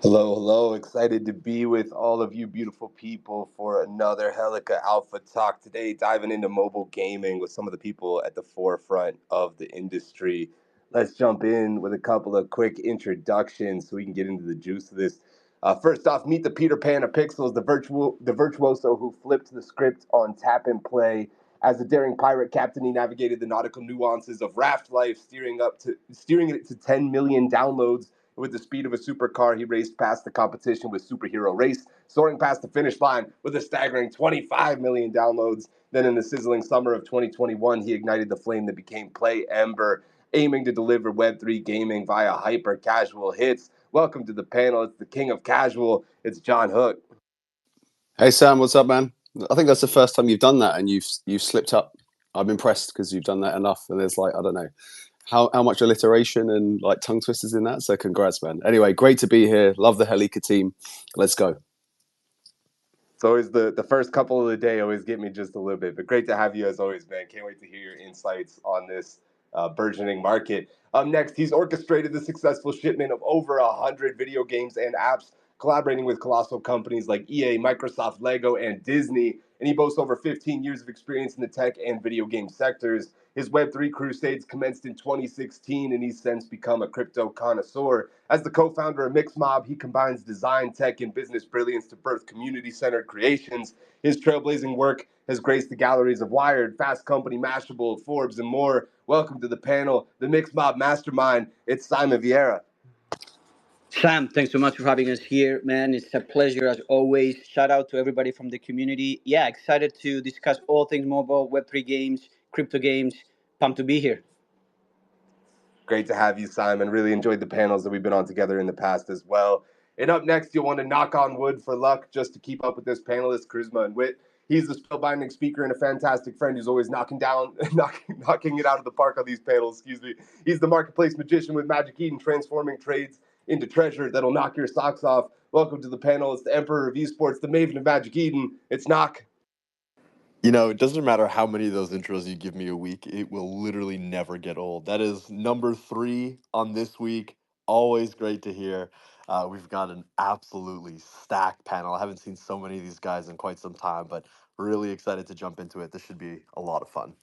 Hello, hello. Excited to be with all of you beautiful people for another Helika Alpha Talk today, diving into mobile gaming with some of the people at the forefront of the industry. Let's jump in with a couple of quick introductions so we can get into the juice of this. First off, meet the Peter Pan of Pixels, the virtuoso who flipped the script on tap and play. As a daring pirate captain, he navigated the nautical nuances of raft life, steering it to 10 million downloads. With the speed of a supercar, he raced past the competition with Superhero Race, soaring past the finish line with a staggering 25 million downloads. Then, in the sizzling summer of 2021, he ignited the flame that became Play Ember, aiming to deliver Web3 gaming via hyper casual hits. Welcome to the panel. It's the king of casual. It's John Hook. Hey Sam, what's up, man? I think that's the first time you've done that, and you've slipped up. I'm impressed because you've done that enough, and there's I don't know how much alliteration and tongue twisters in that. So congrats, man. Anyway, great to be here. Love the Helika team. Let's go. It's always the first couple of the day always get me just a little bit, but great to have you as always, man. Can't wait to hear your insights on this burgeoning market. Up next, he's orchestrated the successful shipment of over 100 video games and apps, collaborating with colossal companies like EA, Microsoft, Lego, and Disney. And he boasts over 15 years of experience in the tech and video game sectors. His Web3 crusades commenced in 2016, and he's since become a crypto connoisseur. As the co-founder of Mixmob, he combines design, tech, and business brilliance to birth community-centered creations. His trailblazing work has graced the galleries of Wired, Fast Company, Mashable, Forbes, and more. Welcome to the panel, the Mixmob Mastermind. It's Simon Vieira. Sam, thanks so much for having us here, man. It's a pleasure as always. Shout out to everybody from the community. Yeah, excited to discuss all things mobile, Web3 games, crypto games. Pumped to be here. Great to have you, Simon. Really enjoyed the panels that we've been on together in the past as well. And up next, you'll want to knock on wood for luck just to keep up with this panelist, charisma and wit. He's a spellbinding speaker and a fantastic friend who's always knocking it out of the park on these panels. Excuse me. He's the marketplace magician with Magic Eden, transforming trades into treasure that'll knock your socks off. Welcome to the panel. It's the Emperor of Esports, the Maven of Magic Eden. It's Knock. It doesn't matter how many of those intros you give me a week, it will literally never get old. That is number 3 on this week. Always great to hear. We've got an absolutely stacked panel. I haven't seen so many of these guys in quite some time, but really excited to jump into it. This should be a lot of fun.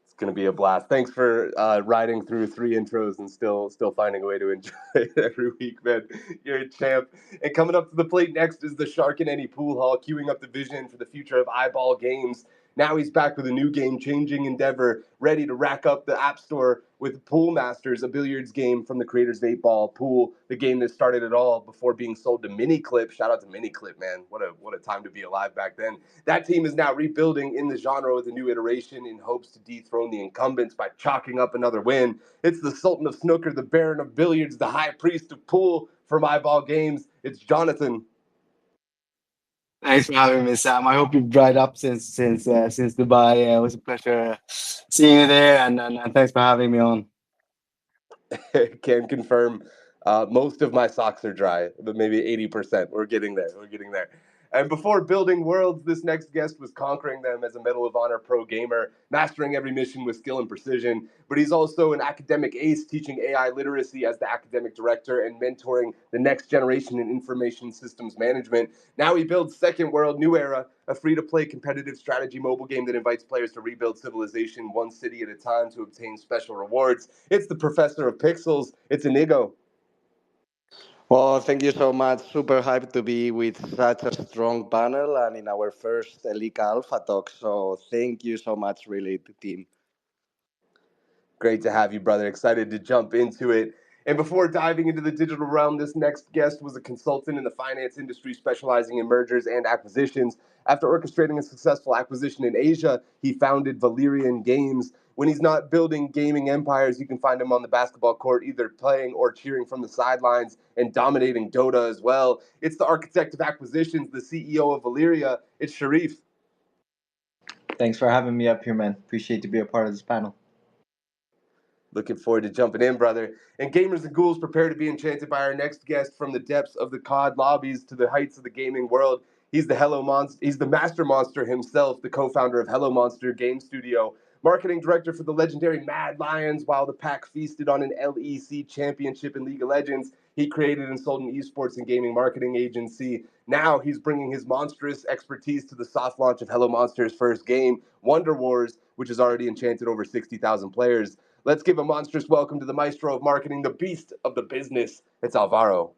It's going to be a blast. Thanks for riding through 3 intros and still finding a way to enjoy it every week, man. You're a champ. And coming up to the plate next is the Shark in Any Pool Hall, queuing up the vision for the future of eyeball games. Now he's back with a new game-changing endeavor, ready to rack up the App Store with Pool Masters, a billiards game from the creators of 8-Ball Pool, the game that started it all before being sold to Miniclip. Shout out to Miniclip, man. What a time to be alive back then. That team is now rebuilding in the genre with a new iteration in hopes to dethrone the incumbents by chalking up another win. It's the Sultan of Snooker, the Baron of Billiards, the High Priest of Pool from Eyeball Games. It's Jonathan. Thanks for having me, Sam. I hope you've dried up since Dubai. It was a pleasure seeing you there, and thanks for having me on. Can confirm. Most of my socks are dry, but maybe 80%. We're getting there. And before building worlds, this next guest was conquering them as a Medal of Honor pro gamer, mastering every mission with skill and precision. But he's also an academic ace, teaching AI literacy as the academic director and mentoring the next generation in information systems management. Now he builds Second World New Era, a free-to-play competitive strategy mobile game that invites players to rebuild civilization one city at a time to obtain special rewards. It's the Professor of Pixels. It's Inigo. Well, thank you so much. Super hyped to be with such a strong panel and in our first Helika Alpha Talk. So thank you so much, really, the team. Great to have you, brother. Excited to jump into it. And before diving into the digital realm, this next guest was a consultant in the finance industry specializing in mergers and acquisitions. After orchestrating a successful acquisition in Asia, he founded Valerian Games. When he's not building gaming empires, you can find him on the basketball court, either playing or cheering from the sidelines and dominating Dota as well. It's the architect of acquisitions, the CEO of Valeria. It's Sharif. Thanks for having me up here, man. Appreciate to be a part of this panel. Looking forward to jumping in, brother. And gamers and ghouls, prepare to be enchanted by our next guest. From the depths of the COD lobbies to the heights of the gaming world, he's the He's the master monster himself, the co-founder of Hello Monster Game Studio. marketing director for the legendary Mad Lions. While the pack feasted on an LEC championship in League of Legends, he created and sold an esports and gaming marketing agency. Now he's bringing his monstrous expertise to the soft launch of Hello Monster's first game, Wonder Wars, which has already enchanted over 60,000 players. Let's give a monstrous welcome to the maestro of marketing, the beast of the business. It's Alvaro.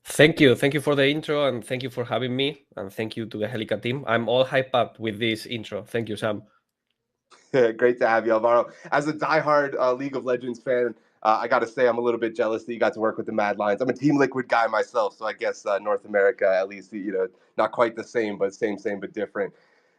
Thank you. Thank you for the intro, and thank you for having me, and thank you to the Helika team. I'm all hyped up with this intro. Thank you, Sam. Great to have you, Alvaro. As a diehard League of Legends fan, I got to say I'm a little bit jealous that you got to work with the Mad Lions. I'm a Team Liquid guy myself, so I guess North America, at least, not quite the same, but same, but different.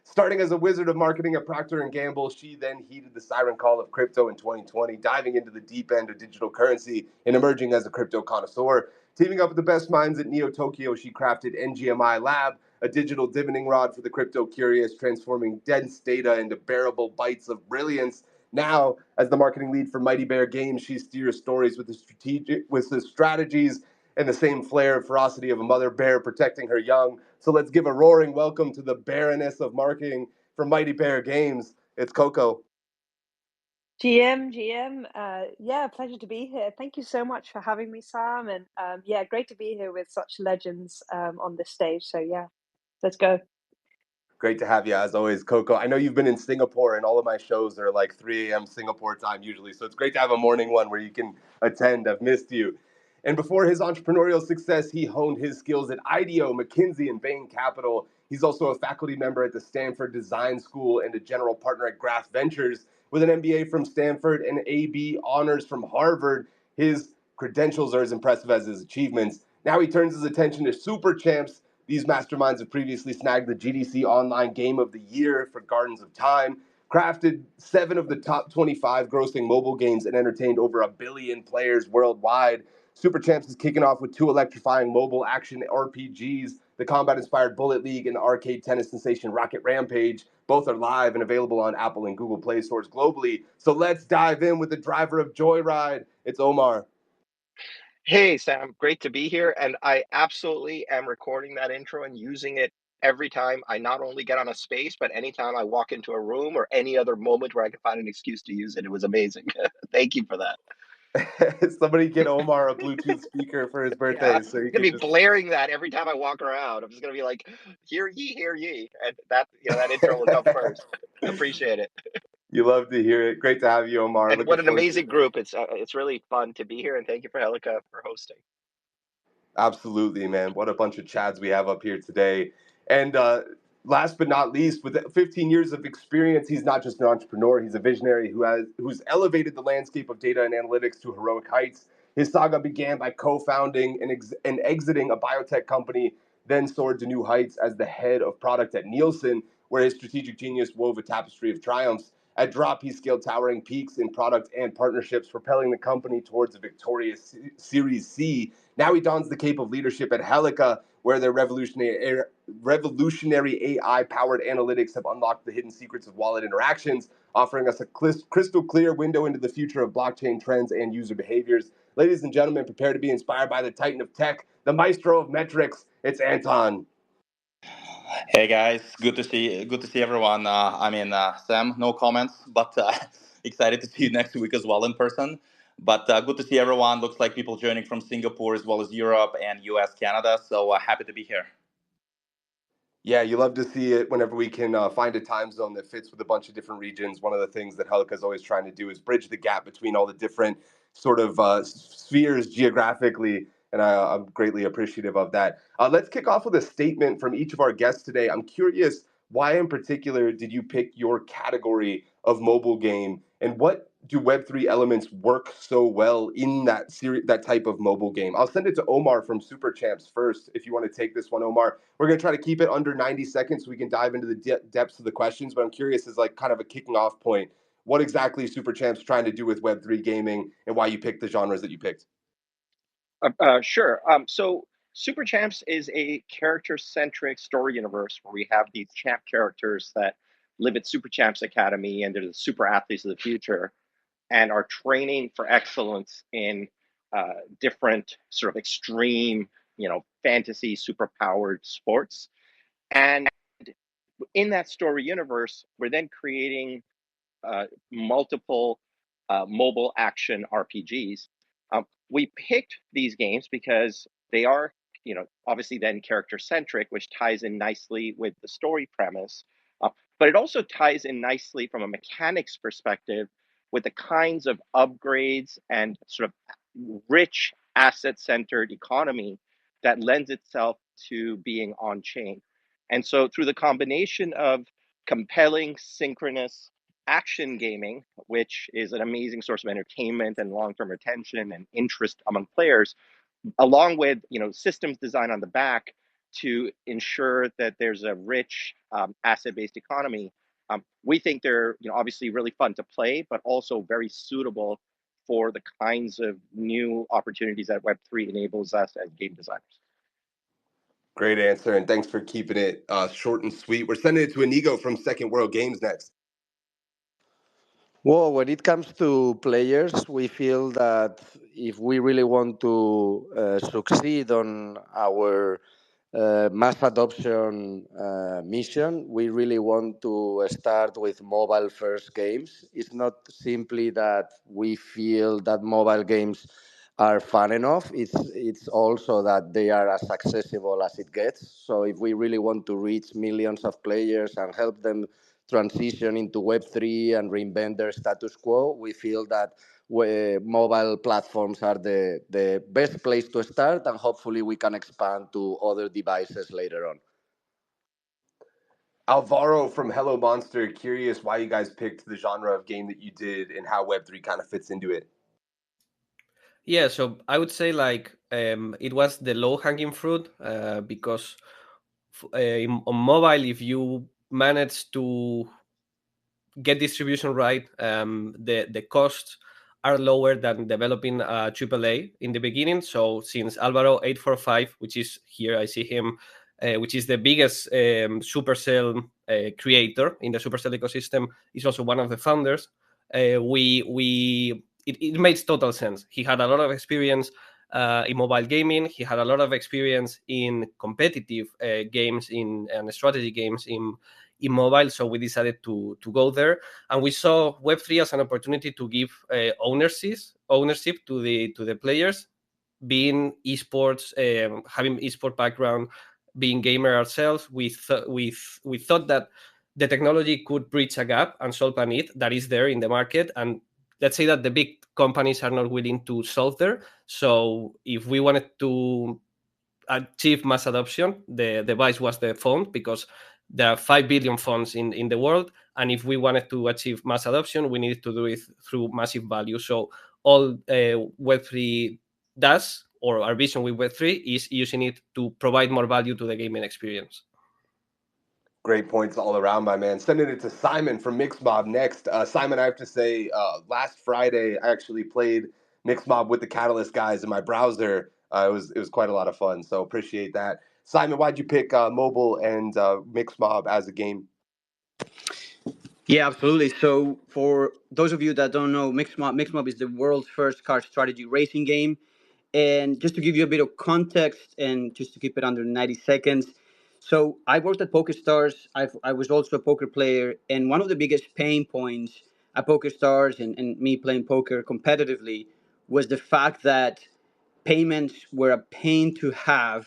Starting as a wizard of marketing at Procter & Gamble, she then heeded the siren call of crypto in 2020, diving into the deep end of digital currency and emerging as a crypto connoisseur. Teaming up with the best minds at Neo Tokyo, she crafted NGMI Lab, a digital divining rod for the crypto curious, transforming dense data into bearable bites of brilliance. Now, as the marketing lead for Mighty Bear Games, she steers stories with the strategies and the same flair and ferocity of a mother bear protecting her young. So let's give a roaring welcome to the Baroness of Marketing for Mighty Bear Games. It's Coco. GM, yeah, pleasure to be here. Thank you so much for having me, Sam. And yeah, great to be here with such legends on this stage. So yeah, let's go. Great to have you as always, Coco. I know you've been in Singapore, and all of my shows are like 3 a.m. Singapore time usually. So it's great to have a morning one where you can attend. I've missed you. And before his entrepreneurial success, he honed his skills at IDEO, McKinsey, and Bain Capital. He's also a faculty member at the Stanford Design School and a general partner at Graph Ventures. With an MBA from Stanford and AB honors from Harvard, his credentials are as impressive as his achievements. Now he turns his attention to Super Champs. These masterminds have previously snagged the GDC Online Game of the Year for Gardens of Time, crafted 7 of the top 25 grossing mobile games, and entertained over 1 billion players worldwide. Super Champs is kicking off with 2 electrifying mobile action RPGs, the combat-inspired Bullet League and the arcade tennis sensation Rocket Rampage. Both are live and available on Apple and Google Play stores globally. So let's dive in with the driver of Joyride. It's Omar. Hey, Sam, great to be here. And I absolutely am recording that intro and using it every time I not only get on a space, but anytime I walk into a room or any other moment where I can find an excuse to use it. It was amazing. Thank you for that. Somebody get Omar a Bluetooth speaker for his Yeah, birthday I'm so he gonna can be just blaring that every time I walk around. I'm just gonna be like, hear ye, hear ye. And that, that intro will come first. Appreciate it. You love to hear it. Great to have you, Omar. And Looking what an forward to amazing it. group. It's really fun to be here. And thank you for Helika for hosting. Absolutely, man. What a bunch of Chads we have up here today. And last but not least, with 15 years of experience, he's not just an entrepreneur, he's a visionary who's elevated the landscape of data and analytics to heroic heights. His saga began by co-founding and exiting a biotech company, then soared to new heights as the head of product at Nielsen, where his strategic genius wove a tapestry of triumphs. At Drop, he scaled towering peaks in product and partnerships, propelling the company towards a victorious Series C. Now he dons the cape of leadership at Helika, where their revolutionary AI-powered analytics have unlocked the hidden secrets of wallet interactions, offering us a crystal clear window into the future of blockchain trends and user behaviors. Ladies and gentlemen, prepare to be inspired by the titan of tech, the maestro of metrics. It's Anton. Hey guys, good to see everyone. Sam, no comments, but excited to see you next week as well in person. But good to see everyone. Looks like people joining from Singapore as well as Europe and US, Canada. So happy to be here. Yeah, you love to see it whenever we can find a time zone that fits with a bunch of different regions. One of the things that Helika is always trying to do is bridge the gap between all the different sort of spheres geographically, and I'm greatly appreciative of that. Let's kick off with a statement from each of our guests today. I'm curious, why in particular did you pick your category of mobile game, and what do Web3 elements work so well in that type of mobile game? I'll send it to Omar from Super Champs first, if you want to take this one, Omar. We're going to try to keep it under 90 seconds so we can dive into the depths of the questions, but I'm curious as like kind of a kicking off point, what exactly Super Champs trying to do with Web3 gaming and why you picked the genres that you picked. Sure. So Super Champs is a character-centric story universe where we have these champ characters that live at Super Champs Academy, and they're the super athletes of the future, and are training for excellence in different sort of extreme, fantasy, super-powered sports. And in that story universe, we're then creating multiple mobile action RPGs. We picked these games because they are, obviously then character centric, which ties in nicely with the story premise. But it also ties in nicely from a mechanics perspective with the kinds of upgrades and sort of rich asset centered economy that lends itself to being on chain. And so, through the combination of compelling synchronous action gaming, which is an amazing source of entertainment and long term retention and interest among players, along with systems design on the back to ensure that there's a rich asset-based economy. We think they're obviously really fun to play, but also very suitable for the kinds of new opportunities that Web3 enables us as game designers. Great answer, and thanks for keeping it short and sweet. We're sending it to Inigo from Second World Games next. Well, when it comes to players, we feel that if we really want to succeed on our mass adoption mission, we really want to start with mobile first games. It's not simply that we feel that mobile games are fun enough, it's also that they are as accessible as it gets. So if we really want to reach millions of players and help them transition into Web3 and reinvent their status quo, we feel that mobile platforms are the best place to start, and hopefully we can expand to other devices later on. Alvaro from Hello Monster, curious why you guys picked the genre of game that you did and how Web3 kind of fits into it. Yeah, so I would say it was the low hanging fruit because on mobile, if you manage to get distribution right, the costs are lower than developing a AAA in the beginning. So since Alvaro 845, which is here, I see him, which is the biggest Supercell creator in the Supercell ecosystem, is also one of the founders. It makes total sense. He had a lot of experience in mobile gaming. He had a lot of experience in competitive games and strategy games in mobile, so we decided to go there, and we saw Web3 as an opportunity to give ownership to the players, being esports, having esport background, being gamer ourselves. We thought that the technology could bridge a gap and solve a need that is there in the market, and let's say that the big companies are not willing to solve there. So if we wanted to achieve mass adoption, the device was the phone, because there are 5 billion phones in the world, and if we wanted to achieve mass adoption, we needed to do it through massive value. So all Web3 does, or our vision with Web3, is using it to provide more value to the gaming experience. Great points all around, my man. Sending it to Simon from Mixmob next. Simon, I have to say, last Friday I actually played Mixmob with the Catalyst guys in my browser. It was quite a lot of fun, so appreciate that. Simon, why'd you pick mobile and Mixmob as a game? Yeah, absolutely. So for those of you that don't know, Mixmob is the world's first card strategy racing game. And just to give you a bit of context and just to keep it under 90 seconds. So I worked at PokerStars. I was also a poker player. And one of the biggest pain points at PokerStars and me playing poker competitively was the fact that payments were a pain to have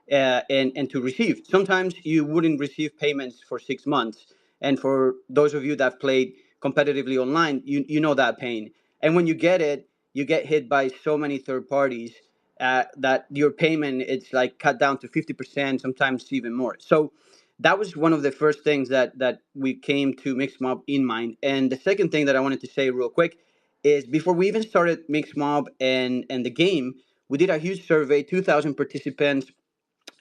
and to receive. Sometimes you wouldn't receive payments for 6 months. And for those of you that have played competitively online, you know that pain. And when you get it, you get hit by so many third parties that your payment it's like cut down to 50%, sometimes even more. So that was one of the first things that we came to Mixmob in mind. And the second thing that I wanted to say real quick is before we even started Mixmob and the game, we did a huge survey, 2,000 participants,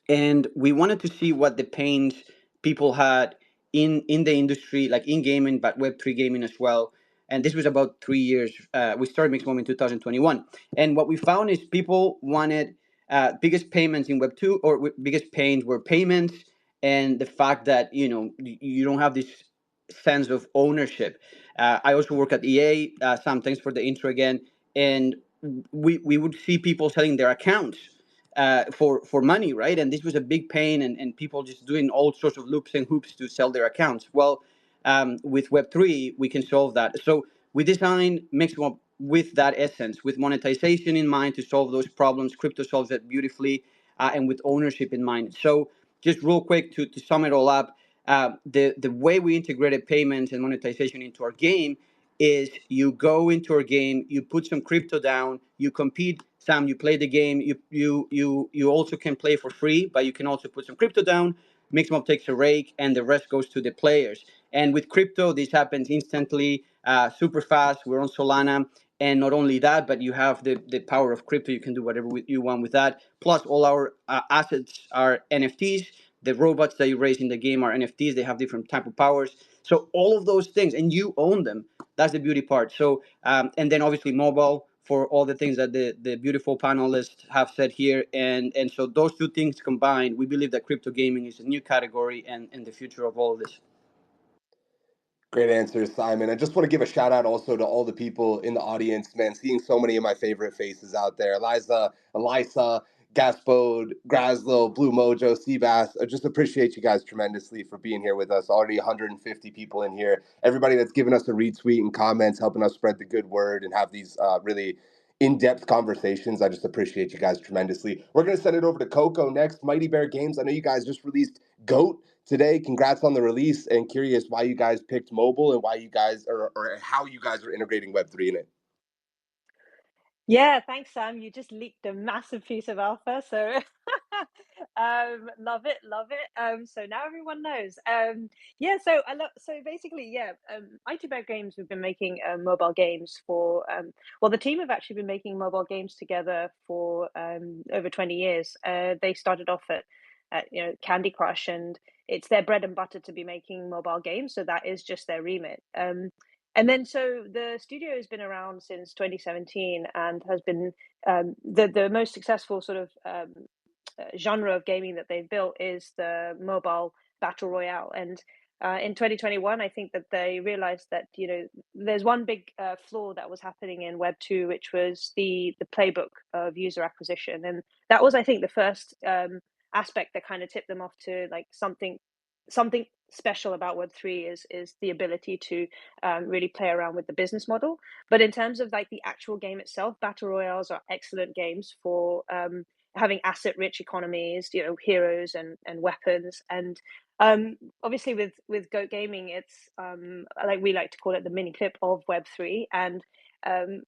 and we wanted to see what the pains people had in the industry, like in gaming, but Web3 gaming as well. And this was about 3 years. We started Mixmob in 2021, and what we found is people wanted biggest payments in Web2, or biggest pains were payments, and the fact that you don't have this sense of ownership. I also work at EA. Sam, thanks for the intro again. And we would see people selling their accounts for money, right? And this was a big pain, and people just doing all sorts of loops and hoops to sell their accounts. Well, with Web3, we can solve that. So we designed Mixmob with that essence, with monetization in mind to solve those problems. Crypto solves that beautifully, and with ownership in mind. So just real quick to sum it all up, the way we integrated payments and monetization into our game is you go into our game, you put some crypto down, you compete. Sam, you play the game. You also can play for free, but you can also put some crypto down. Mixmob takes a rake, and the rest goes to the players. And with crypto, this happens instantly, super fast. We're on Solana. And not only that, but you have the power of crypto. You can do whatever you want with that. Plus, all our assets are NFTs. The robots that you raise in the game are NFTs. They have different type of powers. So all of those things, and you own them. That's the beauty part. So, and then obviously mobile for all the things that the beautiful panelists have said here. And so those two things combined, we believe that crypto gaming is a new category and the future of all of this. Great answer, Simon. I just want to give a shout out also to all the people in the audience, man. Seeing so many of my favorite faces out there. Eliza, Elisa, Gaspode, Graslow, Blue Mojo, Seabass. I just appreciate you guys tremendously for being here with us. Already 150 people in here. Everybody that's given us a retweet and comments, helping us spread the good word and have these really in-depth conversations. I just appreciate you guys tremendously. We're going to send it over to Coco next. Mighty Bear Games. I know you guys just released GOAT today. Congrats on the release, and curious why you guys picked mobile and why you guys or how you guys are integrating Web3 in it. Yeah, thanks, Sam. You just leaked a massive piece of alpha, so love it, love it. So now everyone knows. Yeah, so I love. So basically, yeah, IT Bear Games. We've been making mobile games for. Well, the team have actually been making mobile games together for over 20 years. They started off at Candy Crush, and it's their bread and butter to be making mobile games. So that is just their remit. And then, so the studio has been around since 2017 and has been the most successful sort of genre of gaming that they've built is the mobile battle royale. And in 2021, I think that they realized that there's one big flaw that was happening in Web 2, which was the playbook of user acquisition, and that was, I think, the first aspect that kind of tipped them off to like something special about Web3 is the ability to really play around with the business model. But in terms of like the actual game itself, battle royales are excellent games for having asset-rich economies, heroes and weapons. And obviously, with Goat Gaming, it's like we like to call it the mini clip of Web3. And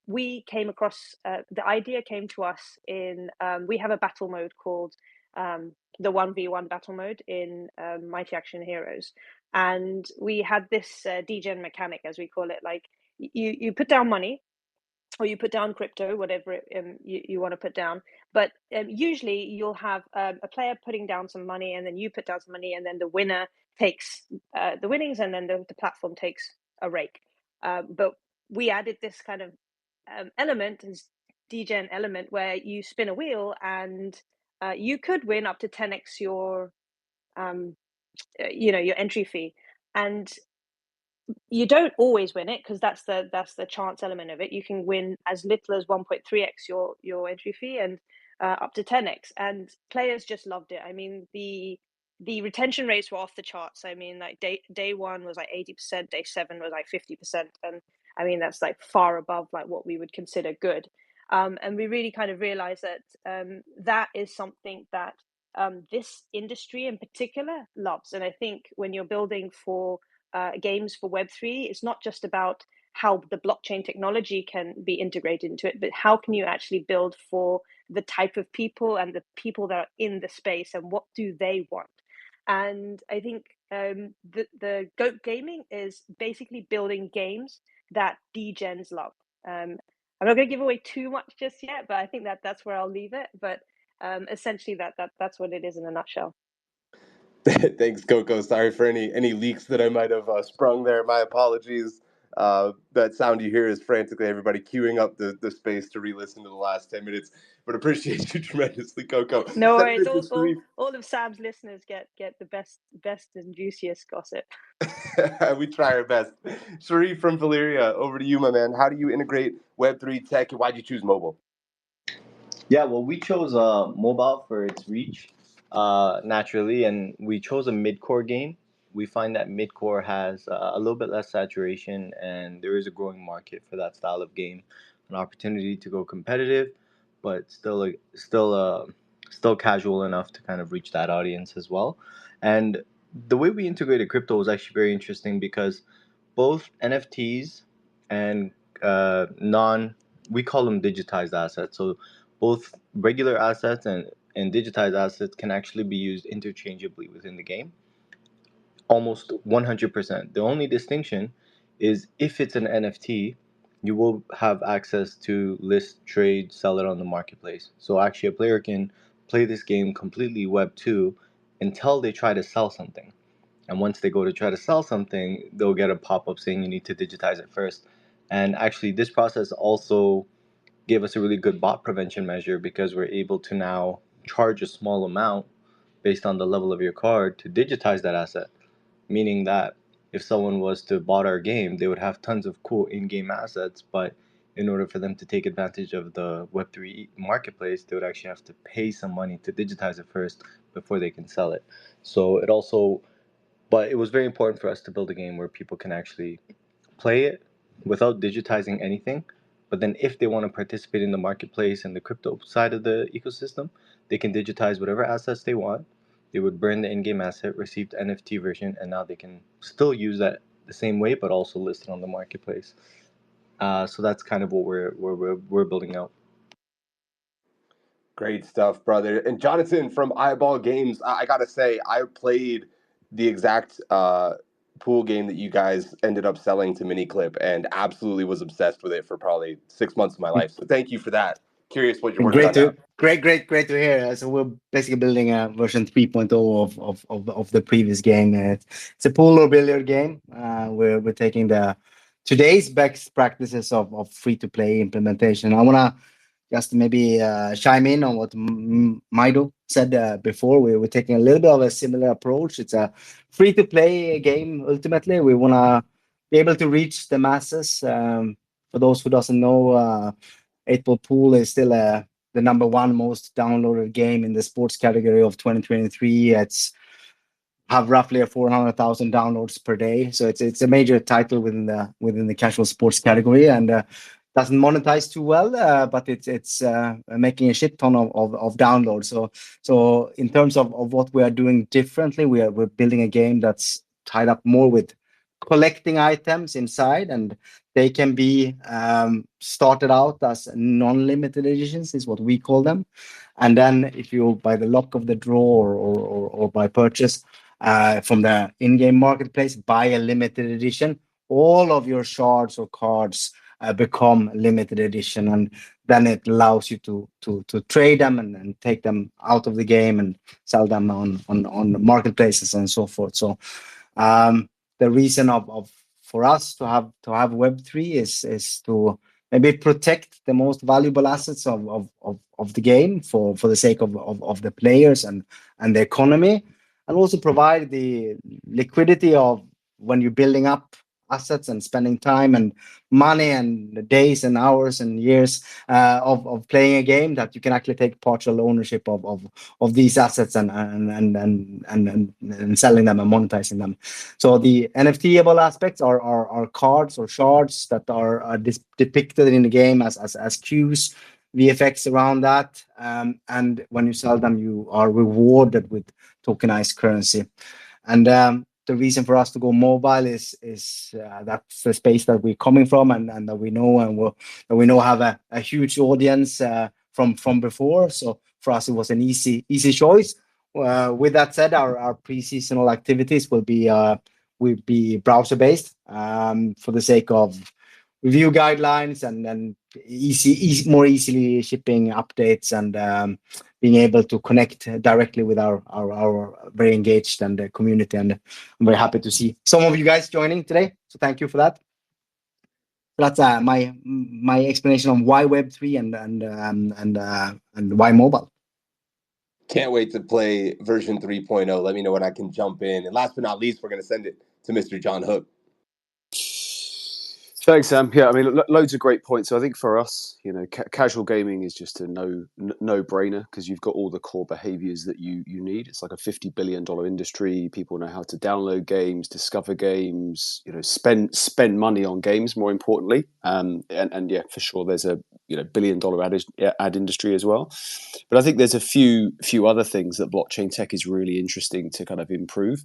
we came across the idea came to us in we have a battle mode called the 1v1 battle mode in Mighty Action Heroes, and we had this degen mechanic, as we call it. Like you put down money or you put down crypto, whatever you want to put down, but usually you'll have a player putting down some money, and then you put down some money, and then the winner takes the winnings, and then the platform takes a rake. But we added this kind of element, this degen element, where you spin a wheel and you could win up to 10x your your entry fee. And you don't always win it, because that's the chance element of it. You can win as little as 1.3x your entry fee, and up to 10x. And players just loved it. I mean, the retention rates were off the charts. I mean, like day one was like 80%, day 7 was like 50%, and I mean that's like far above like what we would consider good. And we really kind of realized that that is something that this industry in particular loves. And I think when you're building for games for Web3, it's not just about how the blockchain technology can be integrated into it, but how can you actually build for the type of people and the people that are in the space, and what do they want. And I think the Goat Gaming is basically building games that degens love. I'm not going to give away too much just yet, but I think that's where I'll leave it. But essentially, that's what it is in a nutshell. Thanks, Coco. Sorry for any leaks that I might have sprung there. My apologies. That sound you hear is frantically everybody queuing up the space to re-listen to the last 10 minutes. But appreciate you tremendously, Coco. No Send worries. it to Sharif. All of Sam's listeners get the best and juiciest gossip. We try our best. Sharif from Valeria, over to you, my man. How do you integrate Web3 tech, and why'd you choose mobile? Yeah, well, we chose mobile for its reach, naturally, and we chose a mid-core game we find that mid-core has a little bit less saturation, and there is a growing market for that style of game, an opportunity to go competitive, but still casual enough to kind of reach that audience as well. And the way we integrated crypto was actually very interesting because both NFTs and non we call them digitized assets. So both regular assets and digitized assets can actually be used interchangeably within the game, almost 100%. The only distinction is if it's an NFT, you will have access to list, trade, sell it on the marketplace. So actually, a player can play this game completely Web 2 until they try to sell something. And once they go to try to sell something, they'll get a pop up saying you need to digitize it first. And actually, this process also gave us a really good bot prevention measure because we're able to now charge a small amount based on the level of your card to digitize that asset, meaning that if someone was to bought our game, they would have tons of cool in-game assets, but in order for them to take advantage of the Web3 marketplace, they would actually have to pay some money to digitize it first before they can sell it. So it also, but it was very important for us to build a game where people can actually play it without digitizing anything. But then if they want to participate in the marketplace and the crypto side of the ecosystem, they can digitize whatever assets they want. They would burn the in-game asset, receive the NFT version, and now they can still use that the same way, but also list it on the marketplace. So that's kind of what we're building out. Great stuff, brother. And Jonathan from Eyeball Games, I gotta say, I played the exact pool game that you guys ended up selling to Miniclip, and absolutely was obsessed with it for probably 6 months of my life. So thank you for that. Curious what you're working on now. Great to hear. So we're basically building a version 3.0 of the previous game. It's a pool or billiard game. We're taking the today's best practices of free to play implementation. I wanna just maybe chime in on what Maido said before. We're taking a little bit of a similar approach. It's a free to play game. Ultimately, we wanna be able to reach the masses. For those who doesn't know, 8-Ball Pool is still the number one most downloaded game in the sports category of 2023. It's have roughly 400,000 downloads per day, so it's a major title within the casual sports category, and doesn't monetize too well, but it's making a shit ton of downloads. So in terms of what we are doing differently, we're building a game that's tied up more with collecting items inside, and they can be started out as non-limited editions, is what we call them. And then if you, by the luck of the draw or by purchase from the in-game marketplace, buy a limited edition, all of your shards or cards become limited edition, and then it allows you to trade them and take them out of the game and sell them on marketplaces and so forth. So the reason for us to have Web3 is to maybe protect the most valuable assets of the game for the sake of the players and the economy, and also provide the liquidity of when you're building up assets and spending time and money and days and hours and years of playing a game, that you can actually take partial ownership of these assets and selling them and monetizing them. So the NFTable aspects are cards or shards that are depicted in the game as cues, VFX around that, and when you sell them, you are rewarded with tokenized currency. And the reason for us to go mobile is that's the space that we're coming from, and that we know have a huge audience from before. So for us, it was an easy choice. With that said, our pre-seasonal activities will be browser based for the sake of review guidelines and more easily shipping updates and being able to connect directly with our very engaged and community. And I'm very happy to see some of you guys joining today. So thank you for that. That's my explanation on why Web3 and why mobile. Can't wait to play version 3.0. Let me know when I can jump in. And last but not least, we're going to send it to Mr. John Hook. Thanks, Sam. Yeah, I mean, loads of great points. So I think for us, casual gaming is just a no brainer because you've got all the core behaviors that you need. It's like a $50 billion industry. People know how to download games, discover games, spend money on games. More importantly, and yeah, for sure, there's a $1 billion ad industry as well. But I think there's a few other things that blockchain tech is really interesting to kind of improve.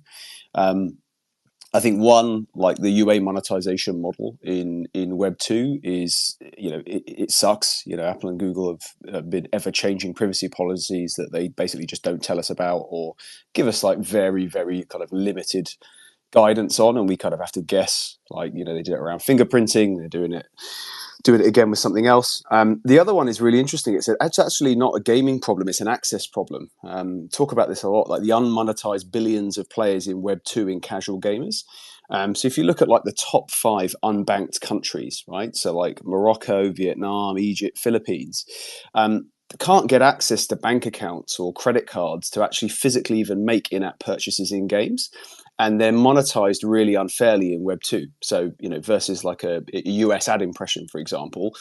I think one, like the UA monetization model in Web 2 is, it sucks. Apple and Google have been ever changing privacy policies that they basically just don't tell us about or give us like very, very kind of limited guidance on, and we kind of have to guess. Like, they did it around fingerprinting, they're doing it again with something else. The other one is really interesting. It's actually not a gaming problem, it's an access problem. Talk about this a lot, like the unmonetized billions of players in Web 2 in casual gamers. So if you look at like the top 5 unbanked countries, right? So like Morocco, Vietnam, Egypt, Philippines, can't get access to bank accounts or credit cards to actually physically even make in-app purchases in games. And they're monetized really unfairly in Web 2. So, versus like a US ad impression, for example,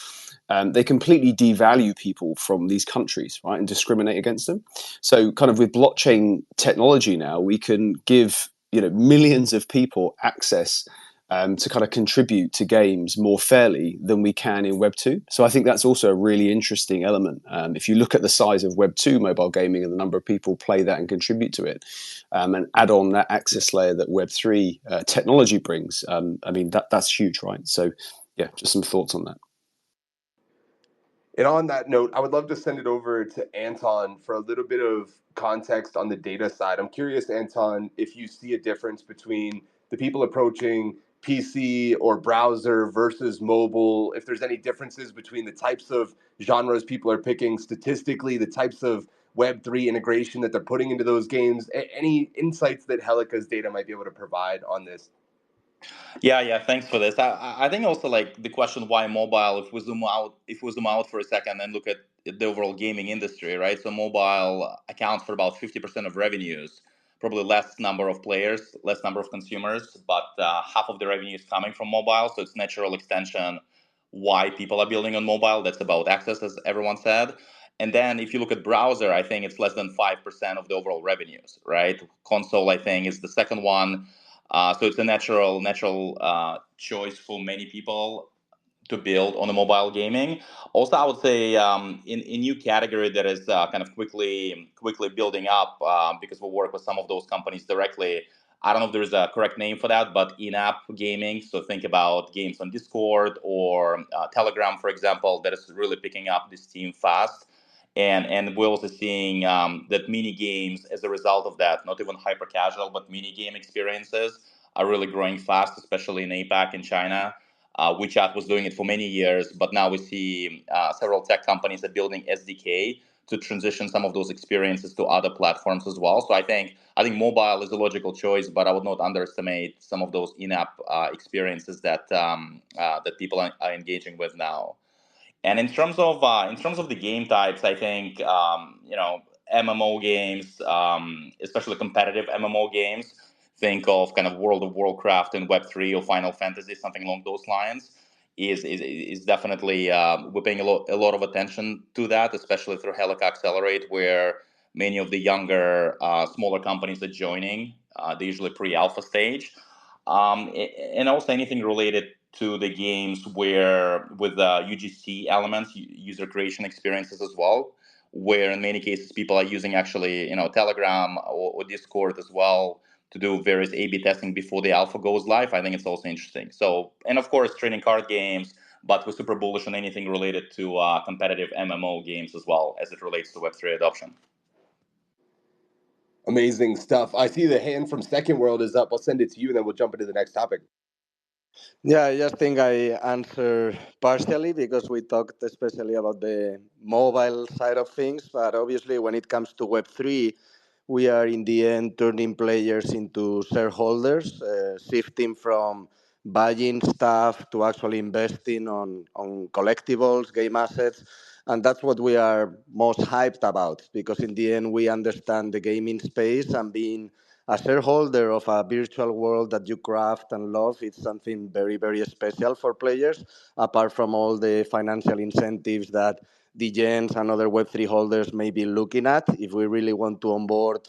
they completely devalue people from these countries, right, and discriminate against them. So kind of with blockchain technology now, we can give, millions of people access to kind of contribute to games more fairly than we can in Web 2. So I think that's also a really interesting element. If you look at the size of Web 2 mobile gaming and the number of people play that and contribute to it, and add on that access layer that Web 3 technology brings, I mean, that's huge, right? So yeah, just some thoughts on that. And on that note, I would love to send it over to Anton for a little bit of context on the data side. I'm curious, Anton, if you see a difference between the people approaching PC or browser versus mobile, if there's any differences between the types of genres people are picking statistically, the types of Web3 integration that they're putting into those games, any insights that Helika's data might be able to provide on this? Yeah. Thanks for this. I think also like the question why mobile. If we zoom out for a second and look at the overall gaming industry, right? So mobile accounts for about 50% of revenues. Probably less number of players, less number of consumers, but half of the revenue is coming from mobile. So it's natural extension why people are building on mobile. That's about access, as everyone said. And then if you look at browser, I think it's less than 5% of the overall revenues, right? Console, I think, is the second one. So it's a natural choice for many people to build on the mobile gaming. Also, I would say in new category that is kind of quickly building up because we work with some of those companies directly. I don't know if there's a correct name for that, but in-app gaming. So think about games on Discord or Telegram, for example, that is really picking up this team fast. And we're also seeing that mini games as a result of that, not even hyper casual, but mini game experiences are really growing fast, especially in APAC and China. WeChat was doing it for many years, but now we see several tech companies are building SDK to transition some of those experiences to other platforms as well. So I think mobile is a logical choice, but I would not underestimate some of those in-app experiences that that people are engaging with now. And in terms of the game types, I think MMO games, especially competitive MMO games. Think of kind of World of Warcraft and Web 3 or Final Fantasy, something along those lines. Is definitely we're paying a lot of attention to that, especially through Helika Accelerate, where many of the younger, smaller companies are joining. They're usually pre-alpha stage, and also anything related to the games where with UGC elements, user creation experiences as well, where in many cases people are using actually Telegram or Discord as well to do various A/B testing before the alpha goes live. I think it's also interesting. So, and of course, trading card games, but we're super bullish on anything related to competitive MMO games as well as it relates to Web3 adoption. Amazing stuff. I see the hand from Second World is up. I'll send it to you, and then we'll jump into the next topic. Yeah, I just think I answered partially because we talked especially about the mobile side of things. But obviously, when it comes to Web3, we are in the end turning players into shareholders, shifting from buying stuff to actually investing on collectibles, game assets. And that's what we are most hyped about because in the end, we understand the gaming space and being a shareholder of a virtual world that you craft and love, it's something very, very special for players, apart from all the financial incentives that the gens and other Web3 holders may be looking at. If we really want to onboard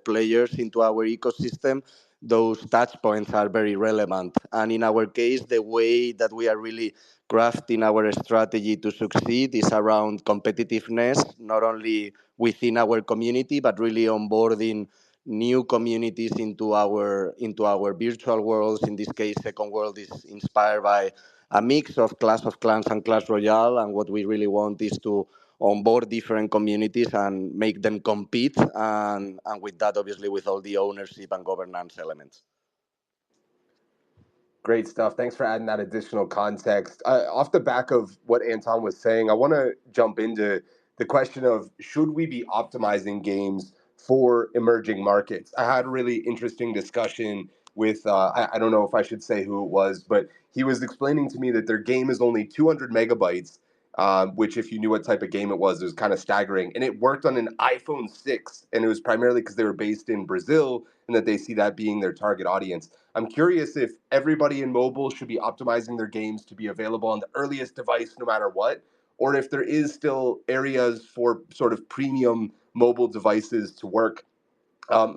players into our ecosystem, those touch points are very relevant. And in our case, the way that we are really crafting our strategy to succeed is around competitiveness, not only within our community, but really onboarding new communities into our virtual worlds. In this case, Second World is inspired by a mix of Clash of Clans and Clash Royale, and what we really want is to onboard different communities and make them compete, and with that, obviously, with all the ownership and governance elements. Great stuff. Thanks for adding that additional context. Off the back of what Anton was saying, I want to jump into the question of should we be optimizing games for emerging markets? I had a really interesting discussion with, I don't know if I should say who it was, but he was explaining to me that their game is only 200 megabytes, which, if you knew what type of game it was kind of staggering. And it worked on an iPhone 6, and it was primarily because they were based in Brazil and that they see that being their target audience. I'm curious if everybody in mobile should be optimizing their games to be available on the earliest device no matter what, or if there is still areas for sort of premium mobile devices to work.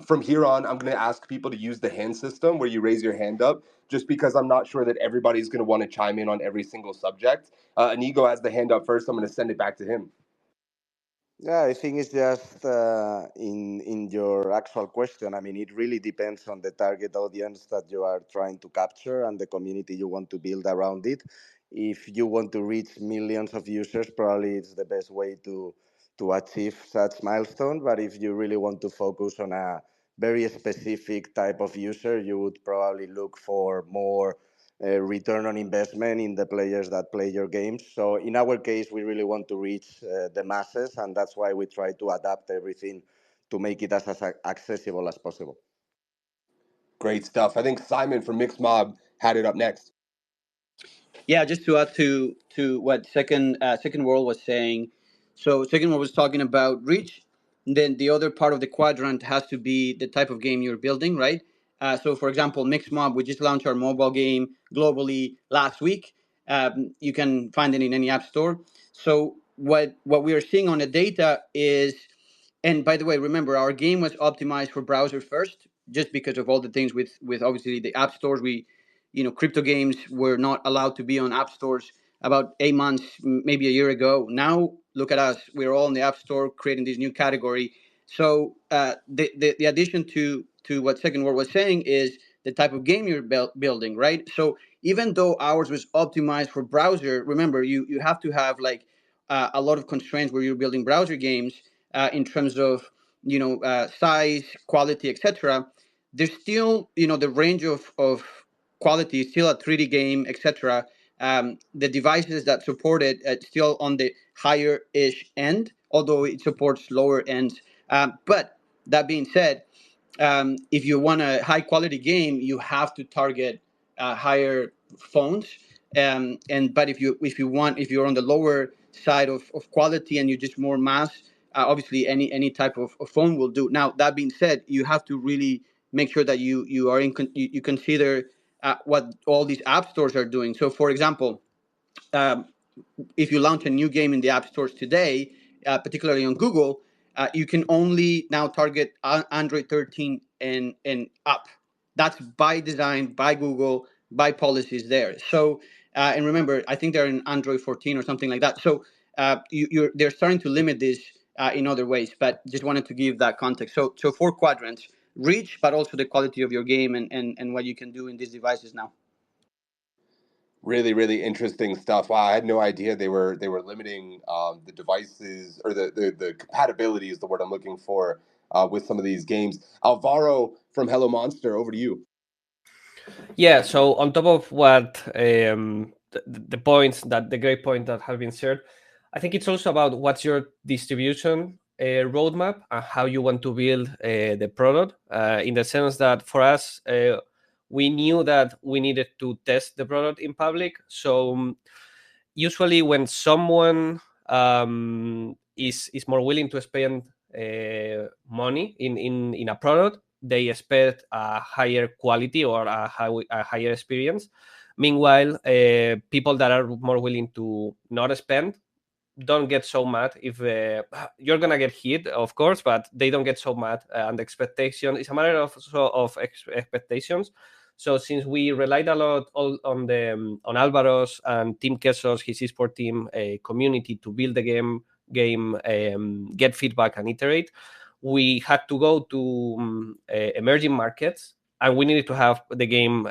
From here on, I'm going to ask people to use the hand system where you raise your hand up, just because I'm not sure that everybody's going to want to chime in on every single subject. Inigo has the hand up first. I'm going to send it back to him. Yeah, I think it's just in your actual question. I mean, it really depends on the target audience that you are trying to capture and the community you want to build around it. If you want to reach millions of users, probably it's the best way to achieve such milestone. But if you really want to focus on a very specific type of user, you would probably look for more return on investment in the players that play your games. So in our case, we really want to reach the masses, and that's why we try to adapt everything to make it as accessible as possible. Great stuff. I think Simon from Mixed Mob had it up next. Yeah, just to add to what Second World was saying. So Second World was talking about reach. Then the other part of the quadrant has to be the type of game you're building, right? So, for example, Mixed Mob, we just launched our mobile game globally last week. You can find it in any app store. So what we are seeing on the data is, and by the way, remember our game was optimized for browser first, just because of all the things with obviously the app stores. Crypto games were not allowed to be on app stores about 8 months, maybe a year ago. Now look at us; we're all in the app store creating this new category. So the addition to what Second World was saying is the type of game you're building, right? So even though ours was optimized for browser, remember you have to have like a lot of constraints where you're building browser games in terms of size, quality, etc. There's still the range of quality is still a 3D game, etc. The devices that support it still on the higher ish end, although it supports lower ends. But that being said, if you want a high quality game, you have to target higher phones. But if you're on the lower side of quality and you're just more mass, obviously any type of phone will do. Now that being said, you have to really make sure that you consider what all these app stores are doing. So, for example, um, if you launch a new game in the app stores today, particularly on Google, you can only now target Android 13 and up. That's by design, by Google, by policies there. So, and remember, I think they're in Android 14 or something like that. So, they're starting to limit this in other ways. But just wanted to give that context. So 4 quadrants: reach, but also the quality of your game and what you can do in these devices now. Really, really interesting stuff. Wow, I had no idea they were limiting the devices, or the compatibility is the word I'm looking for, with some of these games. Alvaro from Hello Monster, over to you. Yeah, so on top of what the great point that have been shared, I think it's also about what's your distribution roadmap and how you want to build the product. In the sense that for us, we knew that we needed to test the product in public. So usually, when someone is more willing to spend money in a product, they expect a higher quality or a higher experience. Meanwhile, people that are more willing to not spend don't get so mad if you're gonna get hit, of course, but they don't get so mad. And the expectation is a matter of expectations. So since we relied a lot on the on Alvaro's and Team Queso's, his esports team community to build the game, get feedback and iterate, we had to go to emerging markets, and we needed to have the game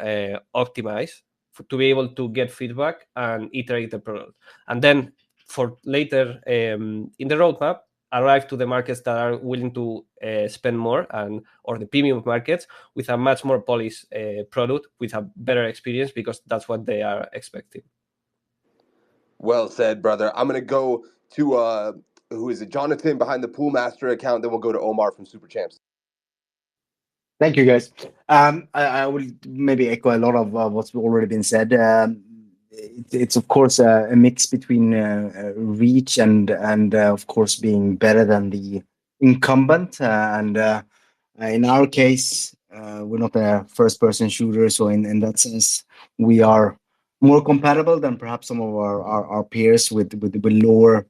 optimized to be able to get feedback and iterate the product. And then for later in the roadmap, arrive to the markets that are willing to spend more, and or the premium markets with a much more polished product with a better experience, because that's what they are expecting. Well said, brother. I'm gonna go to who is it? Jonathan behind the Pool Master account. Then we'll go to Omar from Super Champs. Thank you, guys. I will maybe echo a lot of what's already been said. It's of course a mix between reach and of course being better than the incumbent. And in our case, we're not a first-person shooter, so in that sense, we are more compatible than perhaps some of our peers with lower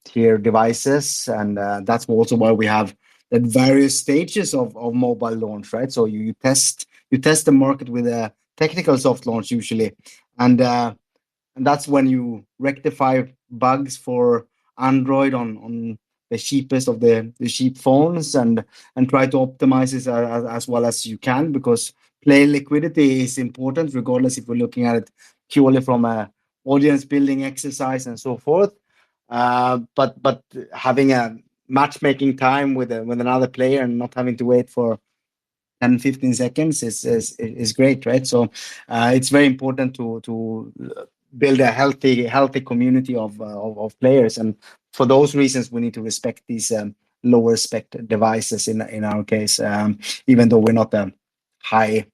tier devices, and that's also why we have the various stages of mobile launch, right? So you test the market with a technical soft launch usually, and that's when you rectify bugs for Android on the cheapest of the cheap phones, and try to optimize it as well as you can, because player liquidity is important regardless if we're looking at it purely from a audience building exercise and so forth. But having a matchmaking time with another player and not having to wait for 10-15 seconds is great, right? So it's very important to build a healthy community of players, and for those reasons we need to respect these lower spec devices in our case, even though we're not a high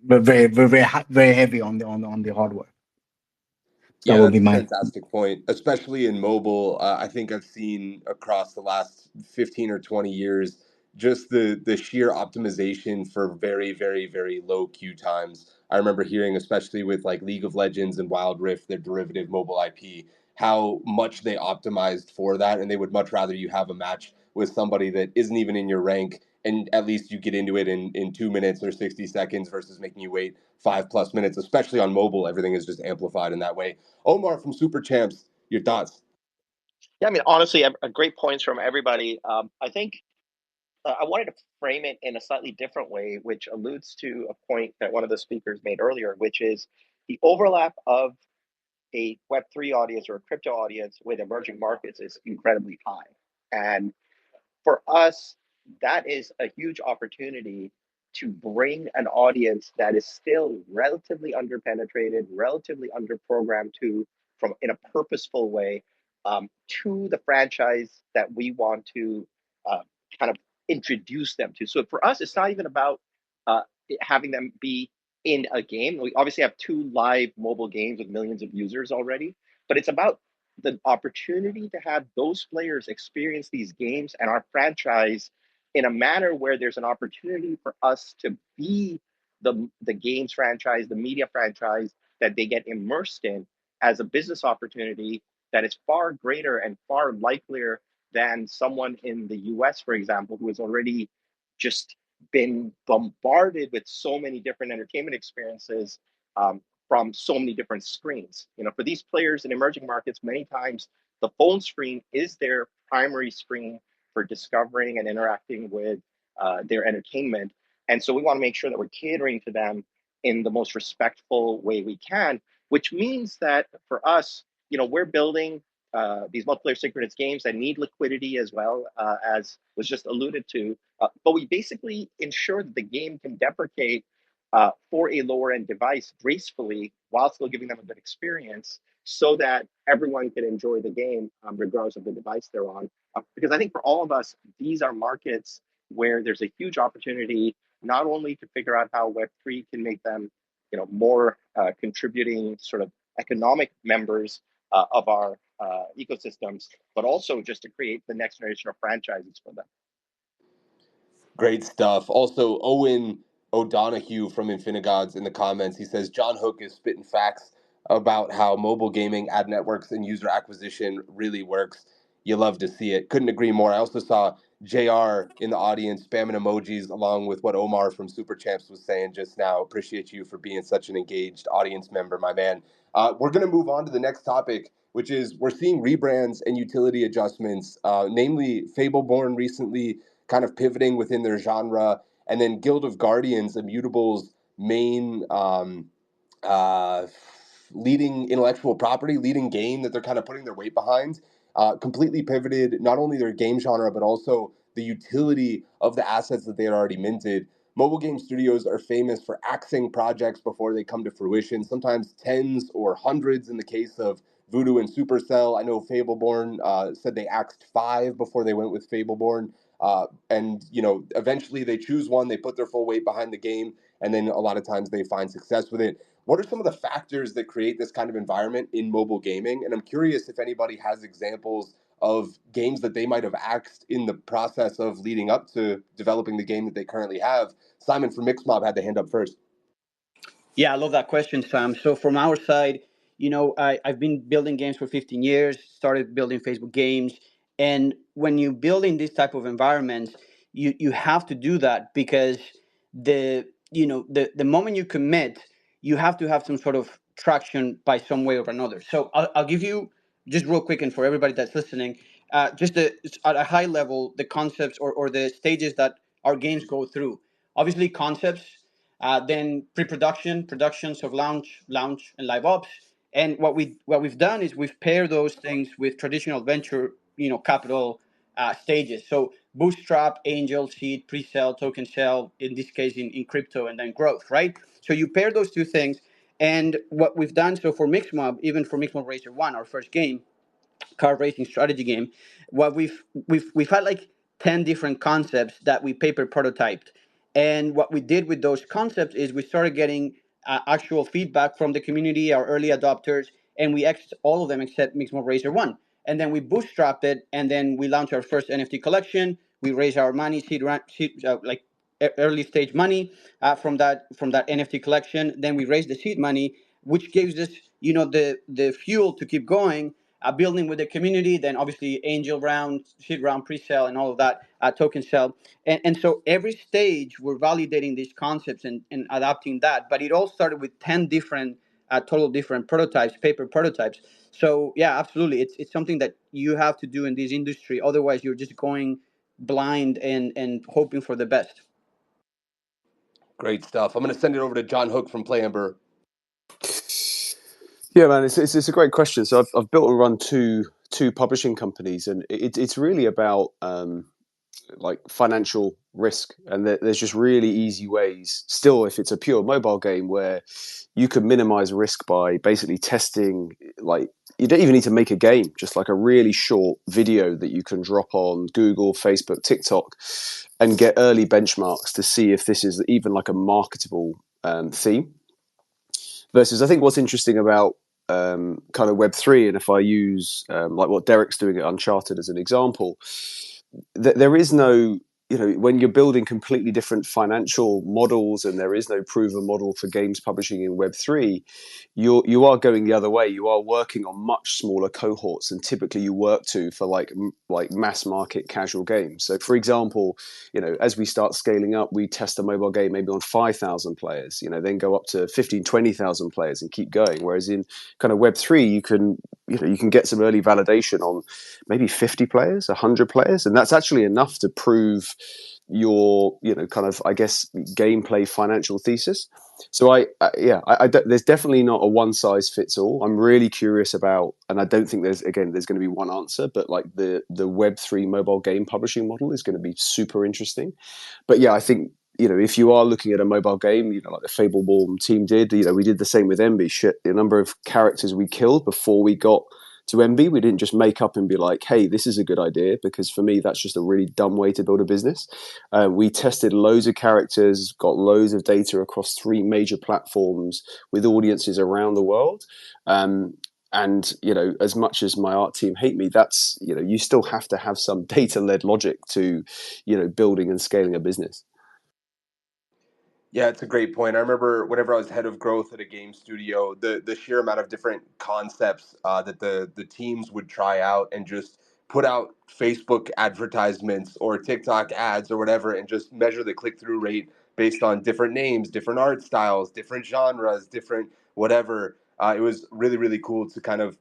we're very heavy on the hardware. That Yeah, would be that's a my fantastic point, especially in mobile. I think I've seen across the last 15 or 20 years just the sheer optimization for very, very, very low queue times. I remember hearing, especially with like League of Legends and Wild Rift, their derivative mobile IP, how much they optimized for that. And they would much rather you have a match with somebody that isn't even in your rank, and at least you get into it in 2 minutes or 60 seconds versus making you wait 5+ minutes, especially on mobile. Everything is just amplified in that way. Omar from Super Champs, your thoughts? Yeah, I mean, honestly, great points from everybody. I think I wanted to frame it in a slightly different way, which alludes to a point that one of the speakers made earlier, which is the overlap of a Web3 audience or a crypto audience with emerging markets is incredibly high. And for us, that is a huge opportunity to bring an audience that is still relatively underpenetrated, relatively underprogrammed from in a purposeful way, to the franchise that we want to uh, kind of introduce them to. So for us, it's not even about uh, having them be in a game. We obviously have 2 live mobile games with millions of users already, but it's about the opportunity to have those players experience these games and our franchise in a manner where there's an opportunity for us to be the games franchise, the media franchise that they get immersed in as a business opportunity that is far greater and far likelier than someone in the US, for example, who has already just been bombarded with so many different entertainment experiences from so many different screens. You know, for these players in emerging markets, many times the phone screen is their primary screen for discovering and interacting with their entertainment. And so we want to make sure that we're catering to them in the most respectful way we can, which means that for us, you know, we're building these multiplayer synchronous games that need liquidity as well, as was just alluded to. But we basically ensure that the game can deprecate for a lower end device gracefully while still giving them a good experience, so that everyone can enjoy the game regardless of the device they're on. Because I think for all of us, these are markets where there's a huge opportunity not only to figure out how Web3 can make them, you know, more contributing sort of economic members of our ecosystems, but also just to create the next generation of franchises for them. Great stuff. Also, Owen O'Donohue from Infinigods in the comments, he says John Hook is spitting facts about how mobile gaming, ad networks, and user acquisition really works. You love to see it. Couldn't agree more. I also saw JR in the audience spamming emojis along with what Omar from Super Champs was saying just now. Appreciate you for being such an engaged audience member, my man. We're going to move on to the next topic, which is we're seeing rebrands and utility adjustments, namely Fableborn recently kind of pivoting within their genre, and then Guild of Guardians, Immutable's main uh, leading intellectual property, leading game that they're kind of putting their weight behind, completely pivoted not only their game genre, but also the utility of the assets that they had already minted. Mobile game studios are famous for axing projects before they come to fruition, sometimes tens or hundreds in the case of Voodoo and Supercell. I know Fableborn said they axed 5 before they went with Fableborn. And, you know, eventually they choose one, they put their full weight behind the game, and then a lot of times they find success with it. What are some of the factors that create this kind of environment in mobile gaming? And I'm curious if anybody has examples of games that they might have axed in the process of leading up to developing the game that they currently have. Simon from Mixmob had the hand up first. Yeah, I love that question, Sam. So from our side, I've been building games for 15 years, started building Facebook games. And when you build in this type of environments, you have to do that because the moment you commit, you have to have some sort of traction by some way or another. So I'll give you just real quick, and for everybody that's listening, at a high level, the concepts or the stages that our games go through. Obviously, concepts, then pre-production, productions of launch, and live ops. And what we've done is we've paired those things with traditional venture, capital stages. So bootstrap, angel, seed, pre-sale, token sale. In this case, in crypto, and then growth, right? So you pair those two things. And what we've done, so for Mixmob, even for Mixmob Racer One, our first game, car racing strategy game, what we've had like 10 different concepts that we paper prototyped. And what we did with those concepts is we started getting actual feedback from the community, our early adopters, and we exited all of them except Mixmob Racer 1. And then we bootstrapped it, and then we launched our first NFT collection. We raised our money, early stage money from that NFT collection. Then we raised the seed money, which gives us the fuel to keep going, building with the community. Then obviously angel round, seed round, pre-sale, and all of that, token sale. And so every stage we're validating these concepts and adapting that. But it all started with 10 different total different prototypes, paper prototypes. So yeah, absolutely, it's something that you have to do in this industry. Otherwise, you're just going blind and hoping for the best. Great stuff. I'm going to send it over to John Hook from Playamber. Yeah, man, it's a great question. So I've built and run two publishing companies, and it's really about like financial risk, and there's just really easy ways still, if it's a pure mobile game, where you can minimize risk by basically testing. Like, you don't even need to make a game, just like a really short video that you can drop on Google, Facebook, TikTok, and get early benchmarks to see if this is even like a marketable theme. Versus, I think what's interesting about kind of Web3, and if I use like what Derek's doing at Uncharted as an example, there is no, when you're building completely different financial models and there is no proven model for games publishing in Web3, you are going the other way. You are working on much smaller cohorts than typically you work to for like mass market casual games. So for example, as we start scaling up, we test a mobile game maybe on 5,000 players, then go up to 15, 20,000 players and keep going. Whereas in kind of Web3, you can get some early validation on maybe 50 players, 100 players, and that's actually enough to prove your kind of, I guess, gameplay financial thesis. So there's definitely not a one size fits all. I'm really curious about, and I don't think there's going to be one answer, but like the Web3 mobile game publishing model is going to be super interesting. But yeah, I think if you are looking at a mobile game, like the Fableborn team did, we did the same with MB. Shit, the number of characters we killed before we got to MB, we didn't just make up and be like, hey, this is a good idea, because for me, that's just a really dumb way to build a business. We tested loads of characters, got loads of data across 3 major platforms with audiences around the world. And as much as my art team hate me, that's you still have to have some data-led logic to building and scaling a business. Yeah, it's a great point. I remember whenever I was head of growth at a game studio, the sheer amount of different concepts that the teams would try out and just put out Facebook advertisements or TikTok ads or whatever, and just measure the click through rate based on different names, different art styles, different genres, different whatever. It was really, really cool to kind of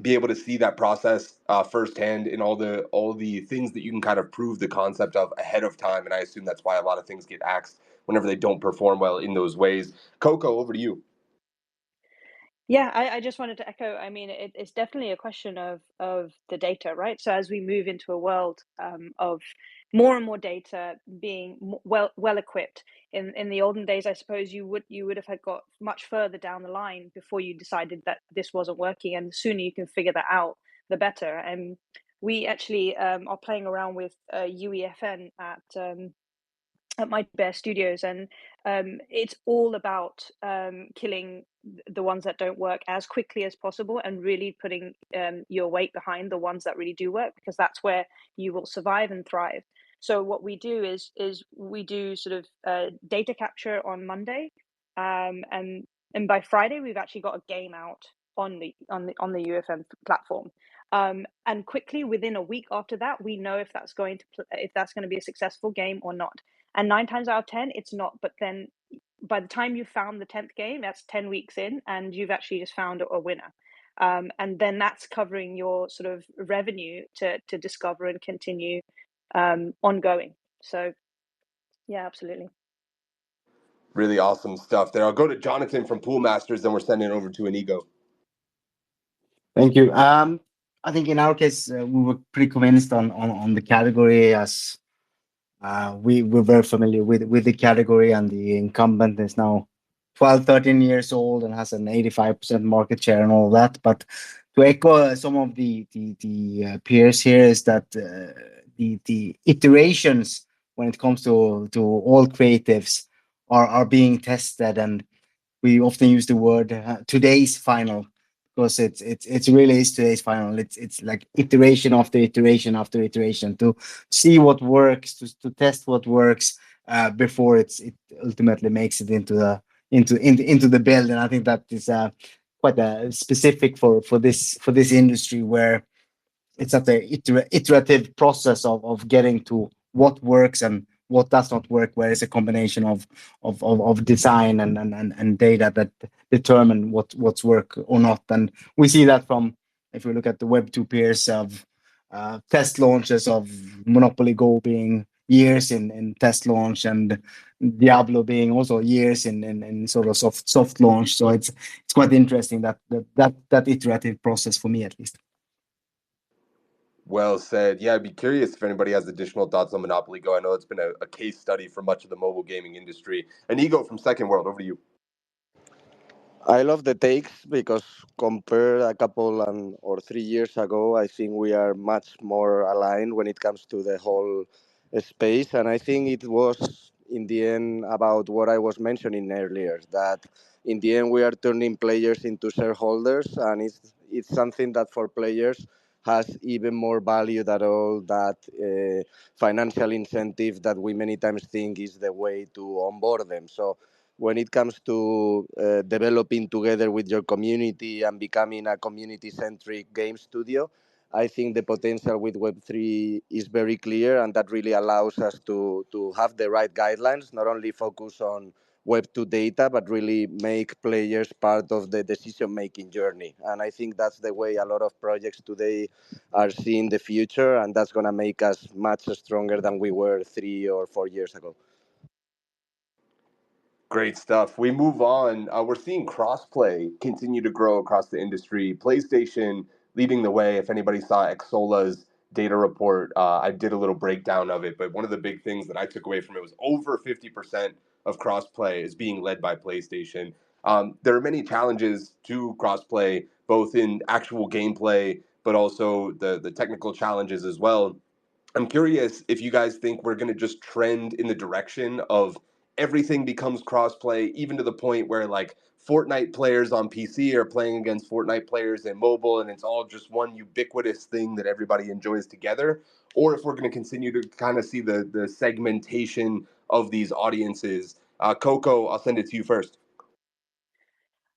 be able to see that process firsthand in all the things that you can kind of prove the concept of ahead of time. And I assume that's why a lot of things get axed whenever they don't perform well in those ways. Coco, over to you. Yeah, I just wanted to echo. I mean, it's definitely a question of the data, right? So as we move into a world of more and more data being well equipped, in the olden days, I suppose you would have had got much further down the line before you decided that this wasn't working, and the sooner you can figure that out, the better. And we actually are playing around with UEFN at Mighty Bear Studios, and it's all about killing the ones that don't work as quickly as possible, and really putting your weight behind the ones that really do work, because that's where you will survive and thrive. So what we do is we do sort of data capture on Monday, and by Friday we've actually got a game out on the UFM platform. And quickly within a week after that, we know if that's going to be a successful game or not. And 9 times out of 10, it's not. But then by the time you've found the 10th game, that's 10 weeks in, and you've actually just found a winner. And then that's covering your sort of revenue to discover and continue ongoing. So, yeah, absolutely. Really awesome stuff there. I'll go to Jonathan from Pool Masters, then we're sending it over to Inigo. Thank you. I think in our case, we were pretty convinced on the category, as we were very familiar with the category, and the incumbent is now 12, 13 years old and has an 85% market share and all that. But to echo some of the peers here, is that the iterations when it comes to all creatives are being tested, and we often use the word today's final, because it's really is today's final. It's like iteration after iteration after iteration to see what works, to test what works before it ultimately makes it into the build. And I think that is quite specific for this industry, where it's at the iterative process of getting to what works and what does not work, where it's a combination of design and data that determine what's work or not. And we see that from, if we look at the Web2 peers, of test launches of Monopoly Go being years in test launch, and Diablo being also years in sort of soft launch. So it's quite interesting, that iterative process, for me at least. Well said. Yeah, I'd be curious if anybody has additional thoughts on Monopoly Go. I know it's been a case study for much of the mobile gaming industry. Inigo from Second World, over to you. I love the takes, because compared a couple or 3 years ago, I think we are much more aligned when it comes to the whole space. And I think it was in the end about what I was mentioning earlier, that in the end we are turning players into shareholders, and it's something that for players has even more value than all that financial incentive that we many times think is the way to onboard them. So when it comes to developing together with your community and becoming a community-centric game studio, I think the potential with Web3 is very clear, and that really allows us to have the right guidelines, not only focus on Web2 data, but really make players part of the decision-making journey. And I think that's the way a lot of projects today are seeing the future, and that's going to make us much stronger than we were 3 or 4 years ago. Great stuff. We move on. We're seeing crossplay continue to grow across the industry. PlayStation leading the way. If anybody saw Xola's data report, I did a little breakdown of it. But one of the big things that I took away from it was over 50% of crossplay is being led by PlayStation. There are many challenges to crossplay, both in actual gameplay, but also the technical challenges as well. I'm curious if you guys think we're going to just trend in the direction of everything becomes crossplay, even to the point where like Fortnite players on PC are playing against Fortnite players in mobile, and it's all just one ubiquitous thing that everybody enjoys together, or if we're going to continue to kind of see the segmentation of these audiences. Coco, I'll send it to you first.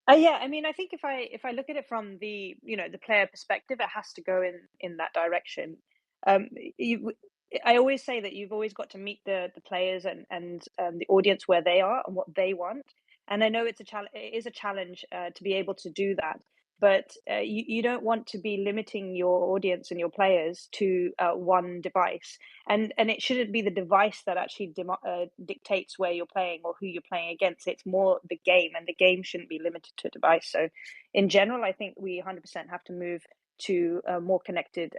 Yeah, I mean, I think if I look at it from the the player perspective, it has to go in that direction. Um, you, I always say that you've always got to meet the players and the audience where they are and what they want. And I know it's a challenge. It is a challenge to be able to do that. But you don't want to be limiting your audience and your players to one device, and it shouldn't be the device that actually dictates where you're playing or who you're playing against. It's more the game, and the game shouldn't be limited to a device. So, in general, I think we 100% have to move to a more connected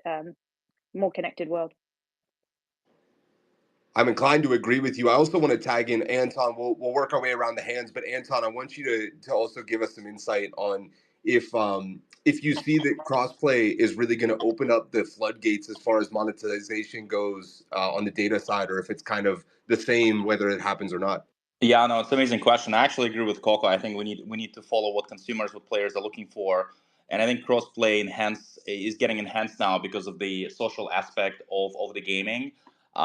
world. I'm inclined to agree with you. I also want to tag in Anton. We'll work our way around the hands, but Anton, I want you to also give us some insight on if you see that crossplay is really going to open up the floodgates as far as monetization goes on the data side, or if it's kind of the same whether it happens or not. Yeah, no, it's an amazing question. I actually agree with Coco. I think we need to follow what consumers, what players are looking for, and I think crossplay is getting enhanced now because of the social aspect of the gaming.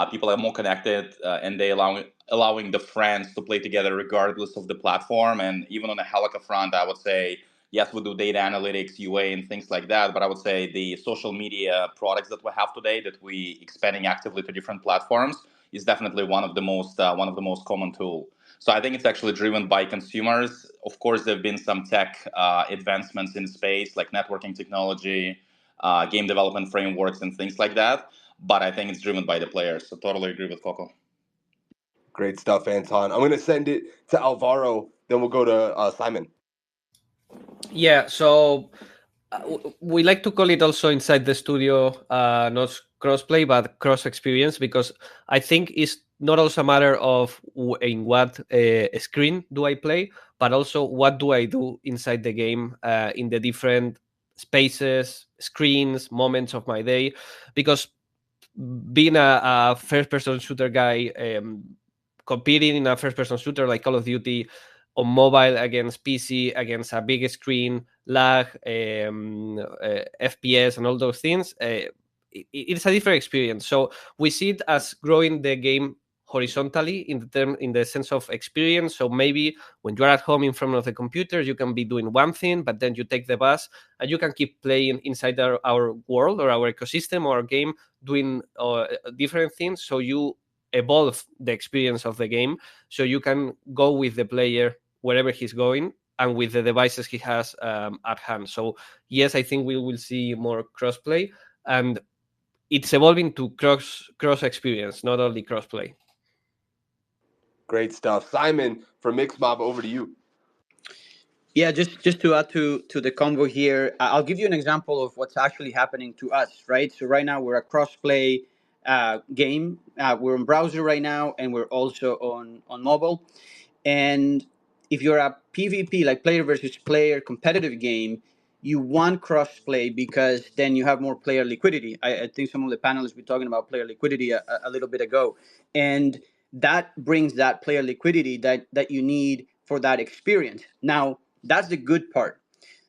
People are more connected, and they allowing the friends to play together regardless of the platform. And even on the Helika front, I would say yes, we do data analytics, UA, and things like that. But I would say the social media products that we have today, that we expanding actively to different platforms, is definitely one of the most common tool. So I think it's actually driven by consumers. Of course, there have been some tech advancements in space, like networking technology, game development frameworks, and things like that. But I think it's driven by the players. So totally agree with Coco. Great stuff, Anton. I'm going to send it to Alvaro. Then we'll go to Simon. Yeah, so we like to call it also inside the studio, not crossplay, but cross experience, because I think it's not also a matter of in what screen do I play, but also what do I do inside the game in the different spaces, screens, moments of my day, because being a first person shooter guy, competing in a first person shooter like Call of Duty on mobile against PC, against a big screen, lag, FPS, and all those things, it's a different experience. So we see it as growing the game horizontally in the sense of experience. So maybe when you're at home in front of the computer, you can be doing one thing, but then you take the bus and you can keep playing inside our world or our ecosystem or our game, doing different things. So you evolve the experience of the game, so you can go with the player wherever he's going and with the devices he has at hand. So yes, I think we will see more crossplay, and it's evolving to cross experience, not only crossplay. Great stuff. Simon, from Mixmob, over to you. Yeah, just to add to the convo here, I'll give you an example of what's actually happening to us, right? So right now we're a cross-play game. We're on browser right now, and we're also on mobile. And if you're a PvP, like player versus player competitive game, you want crossplay because then you have more player liquidity. I think some of the panelists were talking about player liquidity a little bit ago, and that brings that player liquidity that you need for that experience. Now, that's the good part.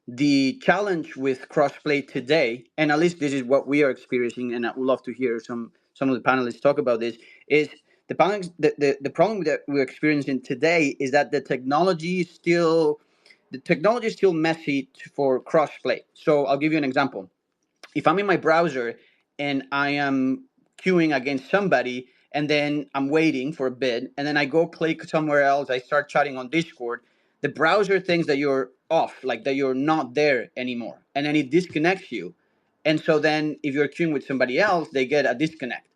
The challenge with crossplay today, and at least this is what we are experiencing, and I would love to hear some of the panelists talk about this, is the problem that we're experiencing today is that the technology is still messy for crossplay. So I'll give you an example. If I'm in my browser and I am queuing against somebody, and then I'm waiting for a bit, and then I go click somewhere else, I start chatting on Discord, the browser thinks that you're off, like that you're not there anymore, and then it disconnects you. And so then if you're queuing with somebody else, they get a disconnect,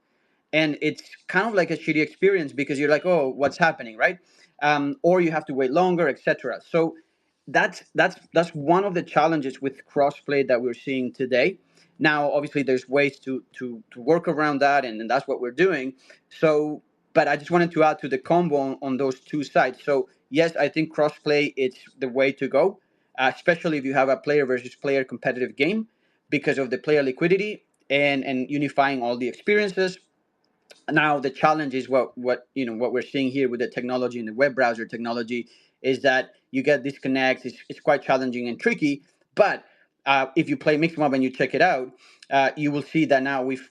and it's kind of like a shitty experience because you're like, oh, what's happening, right? Or you have to wait longer, etc. So that's one of the challenges with crossplay that we're seeing today. Now, obviously, there's ways to work around that, and that's what we're doing. So, but I just wanted to add to the combo on those two sides. So, yes, I think crossplay it's the way to go, especially if you have a player versus player competitive game because of the player liquidity and unifying all the experiences. Now the challenge is what we're seeing here with the technology and the web browser technology is that you get disconnects. It's quite challenging and tricky. But if you play mixed mob and you check it out, you will see that now we've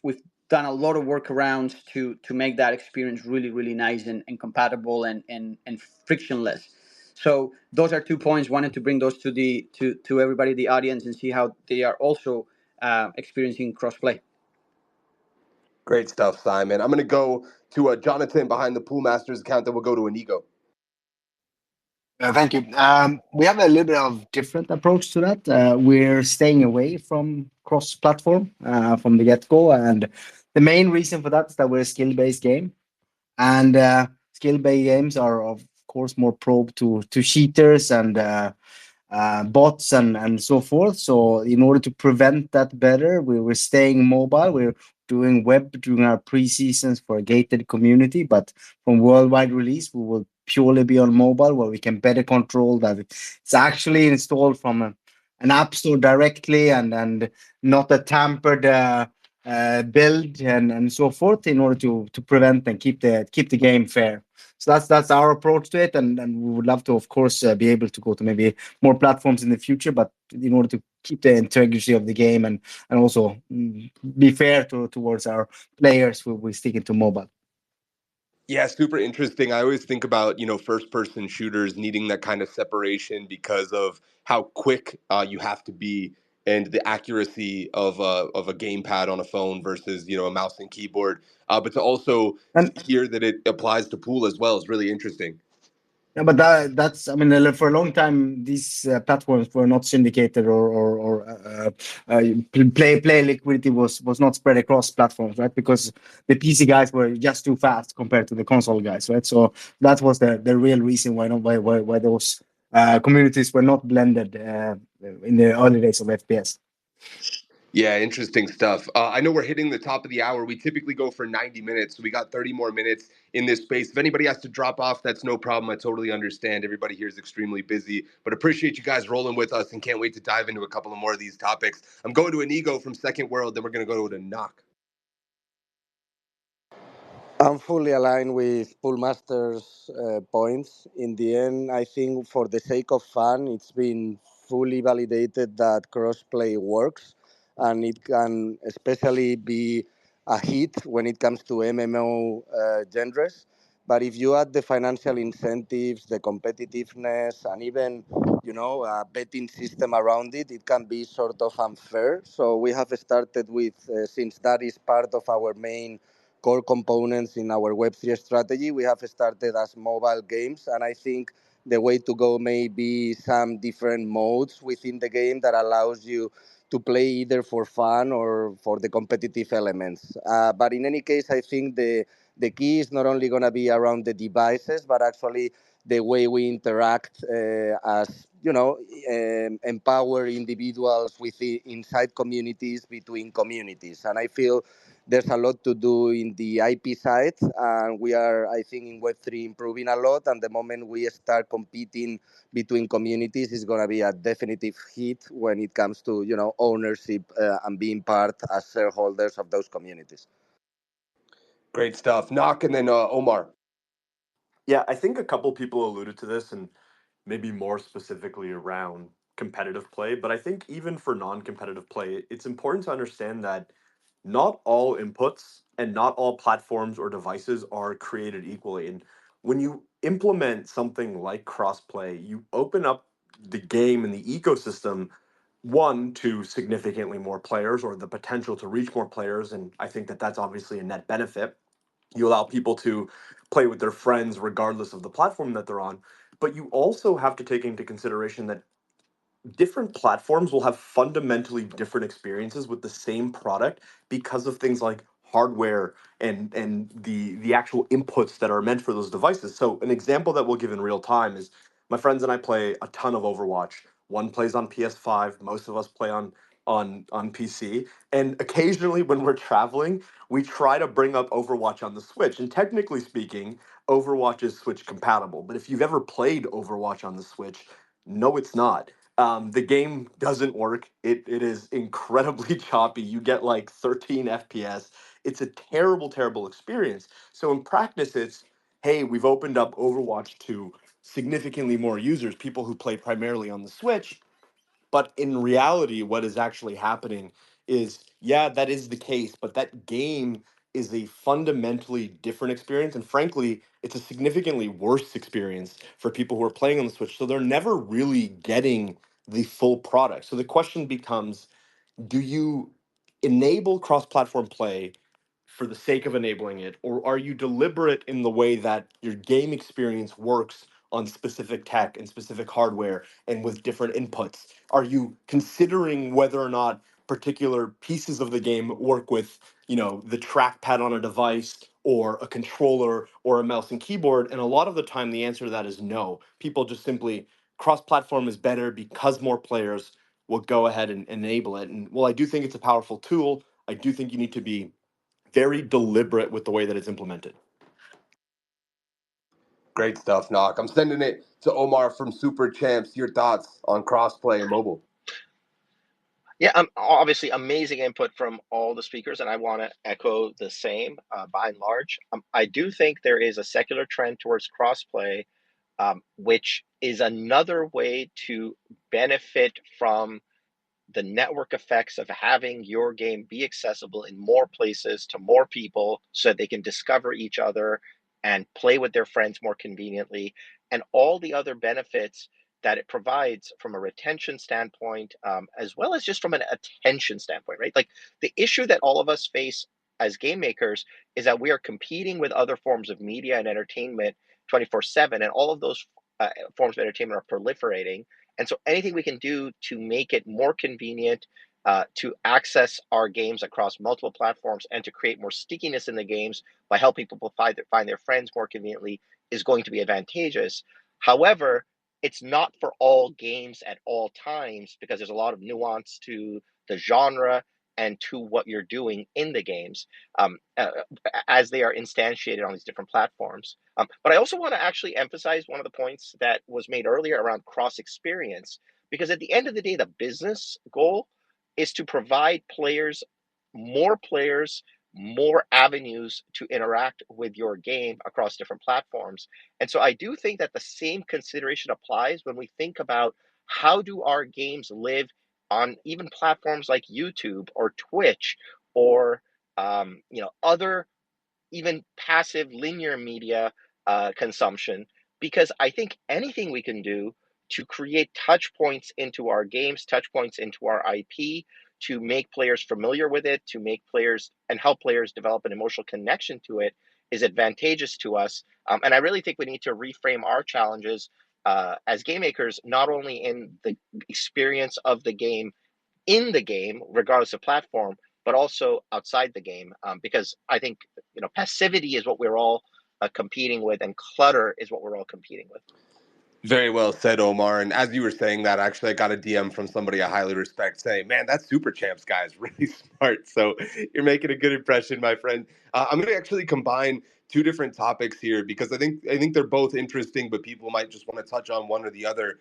done a lot of workarounds to make that experience really really nice and compatible and frictionless. So those are 2 points. Wanted to bring those to everybody, the audience, and see how they are also experiencing crossplay. Great stuff, Simon. I'm going to go to Jonathan behind the Pool Masters account, then we'll go to Inigo. Thank you. We have a little bit of different approach to that. We're staying away from cross-platform from the get-go, and the main reason for that is that we're a skill-based game, and skill-based games are of course more prone to cheaters and bots and so forth. So in order to prevent that better, we're staying mobile. We're doing web during our pre-seasons for a gated community, but from worldwide release, we will purely be on mobile, where we can better control that it's actually installed from an app store directly, and not a tampered build and so forth, in order to prevent and keep the game fair. So that's our approach to it, and we would love to, of course, be able to go to maybe more platforms in the future, but in order to keep the integrity of the game and also be fair towards our players, we stick it to mobile. Yeah, super interesting. I always think about, first person shooters needing that kind of separation because of how quick you have to be and the accuracy of a gamepad on a phone versus, a mouse and keyboard. But to also And hear that it applies to pool as well is really interesting. yeah, but that's, I mean, for a long time, these platforms were not syndicated, play liquidity was not spread across platforms, right? Because the PC guys were just too fast compared to the console guys, right? So that was the real reason why those communities were not blended in the early days of FPS. Yeah, interesting stuff. I know we're hitting the top of the hour. We typically go for 90 minutes, so we got 30 more minutes in this space. If anybody has to drop off, that's no problem. I totally understand. Everybody here is extremely busy, but appreciate you guys rolling with us and can't wait to dive into a couple of more of these topics. I'm going to Inigo from Second World, then we're going to go to Knock. I'm fully aligned with Poolmaster's points. In the end, I think for the sake of fun, it's been fully validated that crossplay works, and it can especially be a hit when it comes to MMO genres. But if you add the financial incentives, the competitiveness, and even a betting system around it, it can be sort of unfair. So we have started with, since that is part of our main core components in our Web3 strategy. We have started as mobile games, and I think the way to go may be some different modes within the game that allows you to play either for fun or for the competitive elements. But in any case, I think the key is not only going to be around the devices, but actually the way we interact as empower individuals inside communities, between communities. And I feel there's a lot to do in the IP side, and we are, I think, in Web3 improving a lot. And the moment we start competing between communities, is going to be a definitive hit when it comes to ownership and being part as shareholders of those communities. Great stuff. Knock and then Omar. Yeah, I think a couple people alluded to this, and maybe more specifically around competitive play. But I think even for non competitive play, it's important to understand that not all inputs and not all platforms or devices are created equally. And when you implement something like crossplay, you open up the game and the ecosystem, one, to significantly more players or the potential to reach more players. And I think that that's obviously a net benefit. You allow people to play with their friends regardless of the platform that they're on. But you also have to take into consideration that different platforms will have fundamentally different experiences with the same product because of things like hardware and the actual inputs that are meant for those devices. So an example that we'll give in real time is my friends and I play a ton of Overwatch. One plays on PS5, most of us play on PC, and occasionally when we're traveling, we try to bring up Overwatch on the Switch. And technically speaking, Overwatch is Switch compatible. But if you've ever played Overwatch on the Switch, no, it's not. The game doesn't work. It is incredibly choppy. You get like 13 FPS. It's a terrible, terrible experience. So in practice, it's, hey, we've opened up Overwatch to significantly more users, people who play primarily on the Switch. But in reality, what is actually happening is, yeah, that is the case, but that game is a fundamentally different experience. And frankly, it's a significantly worse experience for people who are playing on the Switch. So they're never really getting the full product. So the question becomes, do you enable cross-platform play for the sake of enabling it, or are you deliberate in the way that your game experience works on specific tech and specific hardware and with different inputs? Are you considering whether or not particular pieces of the game work with, the trackpad on a device or a controller or a mouse and keyboard? And a lot of the time the answer to that is no. People just simply, cross-platform is better because more players will go ahead and enable it. And while I do think it's a powerful tool, I do think you need to be very deliberate with the way that it's implemented. Great stuff, Knock. I'm sending it to Omar from Super Champs. Your thoughts on crossplay and mobile? Yeah, obviously amazing input from all the speakers, and I want to echo the same by and large. I do think there is a secular trend towards crossplay, which is another way to benefit from the network effects of having your game be accessible in more places to more people so that they can discover each other and play with their friends more conveniently, and all the other benefits that it provides from a retention standpoint, as well as just from an attention standpoint, right? Like the issue that all of us face as game makers is that we are competing with other forms of media and entertainment 24/7, and all of those forms of entertainment are proliferating. And so anything we can do to make it more convenient to access our games across multiple platforms and to create more stickiness in the games by helping people find their friends more conveniently is going to be advantageous. However, it's not for all games at all times because there's a lot of nuance to the genre and to what you're doing in the games as they are instantiated on these different platforms. But I also want to actually emphasize one of the points that was made earlier around cross experience, because at the end of the day, the business goal is to provide players, more avenues to interact with your game across different platforms. And so I do think that the same consideration applies when we think about how do our games live on even platforms like YouTube or Twitch or other even passive linear media consumption, because I think anything we can do to create touch points into our games, touch points into our IP, to make players familiar with it, to make players and help players develop an emotional connection to it is advantageous to us. And I really think we need to reframe our challenges as game makers, not only in the experience of the game in the game, regardless of platform, but also outside the game. Because I think passivity is what we're all competing with, and clutter is what we're all competing with. Very well said, Omar. And as you were saying that, actually, I got a DM from somebody I highly respect saying, "Man, that Super Champs guy is really smart." So you're making a good impression, my friend. I'm going to actually combine two different topics here because I think they're both interesting, but people might just want to touch on one or the other.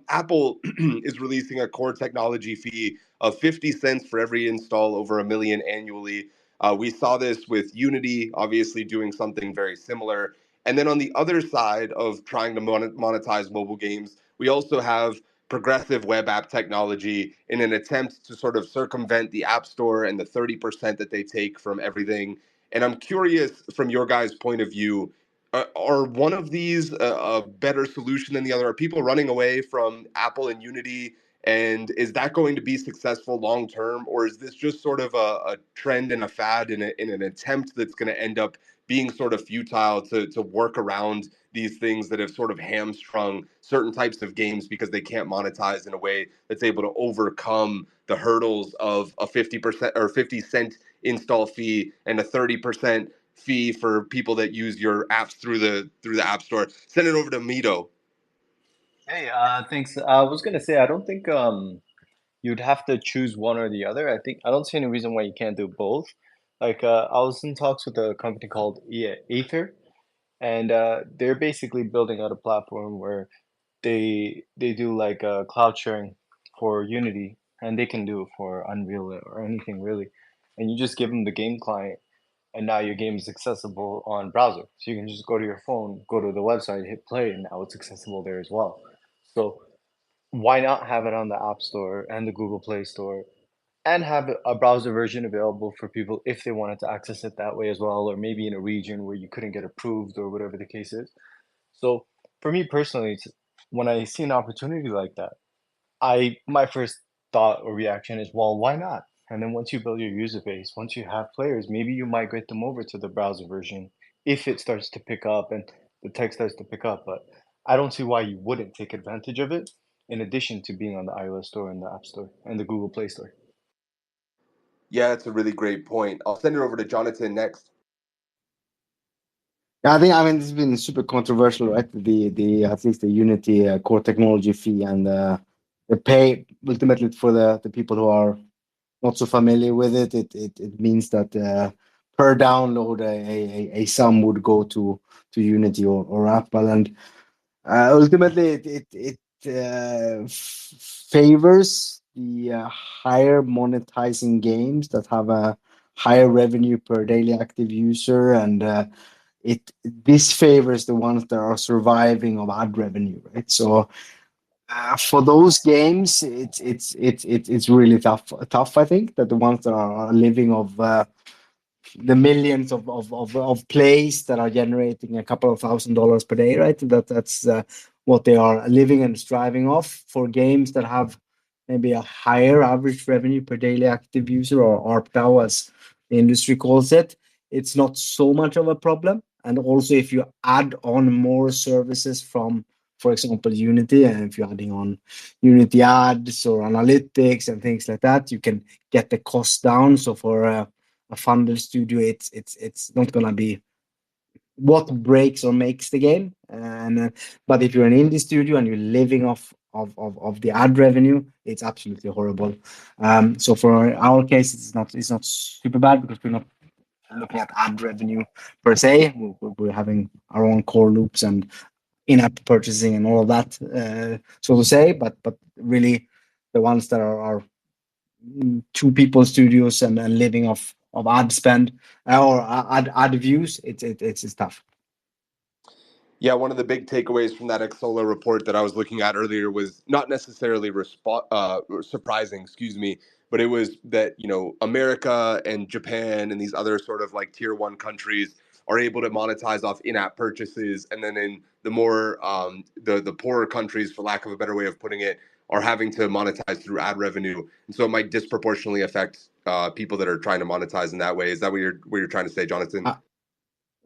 Apple is releasing a core technology fee of 50 cents for every install over 1 million annually. We saw this with Unity, obviously doing something very similar. And then on the other side of trying to monetize mobile games, we also have progressive web app technology in an attempt to sort of circumvent the App Store and the 30% that they take from everything. And I'm curious, from your guys' point of view, are one of these a better solution than the other? Are people running away from Apple and Unity? And is that going to be successful long term? Or is this just sort of a trend and a fad in an attempt that's going to end up being sort of futile to work around these things that have sort of hamstrung certain types of games because they can't monetize in a way that's able to overcome the hurdles of a 50% or 50-cent install fee and a 30% fee for people that use your apps through the App Store. Send it over to Mito. Hey, thanks. I was gonna say I don't think you'd have to choose one or the other. I don't see any reason why you can't do both. Like I was in talks with a company called Aether, and they're basically building out a platform where they do like cloud sharing for Unity, and they can do it for Unreal or anything really. And you just give them the game client, and now your game is accessible on browser. So you can just go to your phone, go to the website, hit play, and now it's accessible there as well. So why not have it on the App Store and the Google Play Store, and have a browser version available for people if they wanted to access it that way as well, or maybe in a region where you couldn't get approved or whatever the case is. So for me personally, when I see an opportunity like that, my first thought or reaction is, well, why not? And then once you build your user base, once you have players, maybe you migrate them over to the browser version if it starts to pick up and the tech starts to pick up. But I don't see why you wouldn't take advantage of it, in addition to being on the iOS store and the App Store and the Google Play Store. Yeah, that's a really great point. I'll send it over to Jonathan next. Yeah, I mean, this has been super controversial, right? The at least the Unity core technology fee and the pay ultimately for the people who are not so familiar with it. It means that per download a sum would go to Unity or Apple, and ultimately it favors the higher monetizing games that have a higher revenue per daily active user, and it this favors the ones that are surviving of ad revenue, right? So for those games, it's really tough. I think that the ones that are living of the millions of plays that are generating a couple of $1,000s per day, right? That's what they are living and striving off. For games that have maybe a higher average revenue per daily active user, or ARPDAU as the industry calls it, it's not so much of a problem. And also, if you add on more services from, for example, Unity, and if you're adding on Unity ads or analytics and things like that, you can get the cost down. So for a funded studio, it's not gonna be what breaks or makes the game. And but if you're an indie studio and you're living off of the ad revenue, it's absolutely horrible. So for our case, it's not super bad because we're not looking at ad revenue per se. We're having our own core loops and in-app purchasing and all of that, so to say. But really, the ones that are two people studios and living of ad spend or ad views, it's tough. Yeah, one of the big takeaways from that Exola report that I was looking at earlier was not necessarily surprising, excuse me, but it was that, America and Japan and these other sort of like tier one countries are able to monetize off in-app purchases, and then in the more the poorer countries, for lack of a better way of putting it, are having to monetize through ad revenue, and so it might disproportionately affect people that are trying to monetize in that way. Is that what you're trying to say, Jonathan?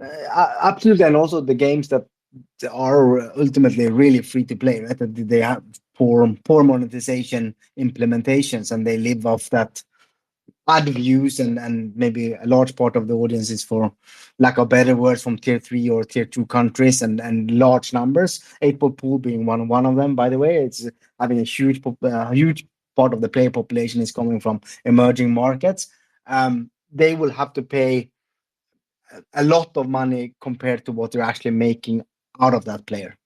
Absolutely, and also the games that are ultimately really free to play, right? That they have poor monetization implementations, and they live off that ad views, and maybe a large part of the audience is, for lack of better words, from tier 3 or tier 2 countries, and large numbers. 8-ball pool being one of them, by the way. It's having a huge part of the player population is coming from emerging markets. They will have to pay a lot of money compared to what they're actually making out of that player.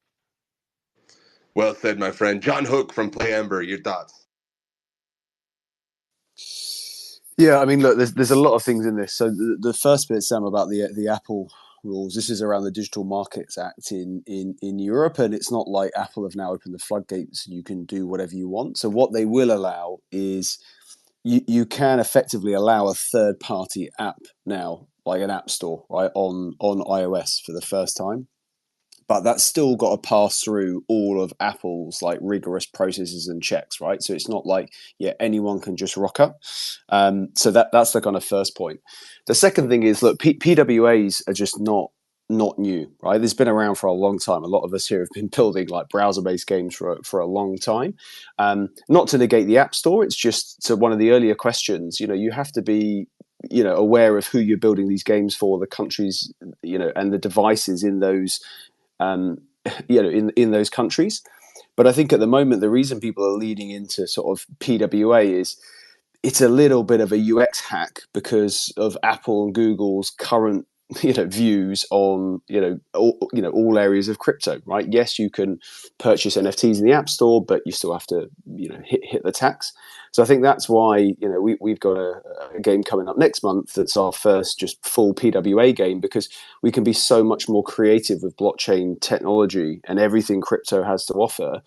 Well said, my friend. John Hook from Play Ember, your thoughts? Yeah, I mean, look, there's a lot of things in this. So the first bit, Sam, about the Apple rules. This is around the Digital Markets Act in Europe, and it's not like Apple have now opened the floodgates and you can do whatever you want. So what they will allow is you can effectively allow a third party app now, like an app store, right, on iOS for the first time. But that's still got to pass through all of Apple's like rigorous processes and checks, right? So it's not like anyone can just rock up. So that's the kind of first point. The second thing is, look, PWAs are just not new, right? There's been around for a long time. A lot of us here have been building like browser-based games for a long time. Not to negate the App Store, it's just to one of the earlier questions. You have to be aware of who you're building these games for, the countries, and the devices in those. In those countries. But I think at the moment, the reason people are leading into sort of PWA is it's a little bit of a UX hack because of Apple and Google's current views on all areas of crypto, right? Yes, you can purchase NFTs in the App Store, but you still have to hit the tax. So I think that's why we've got a game coming up next month that's our first just full PWA game, because we can be so much more creative with blockchain technology and everything crypto has to offer,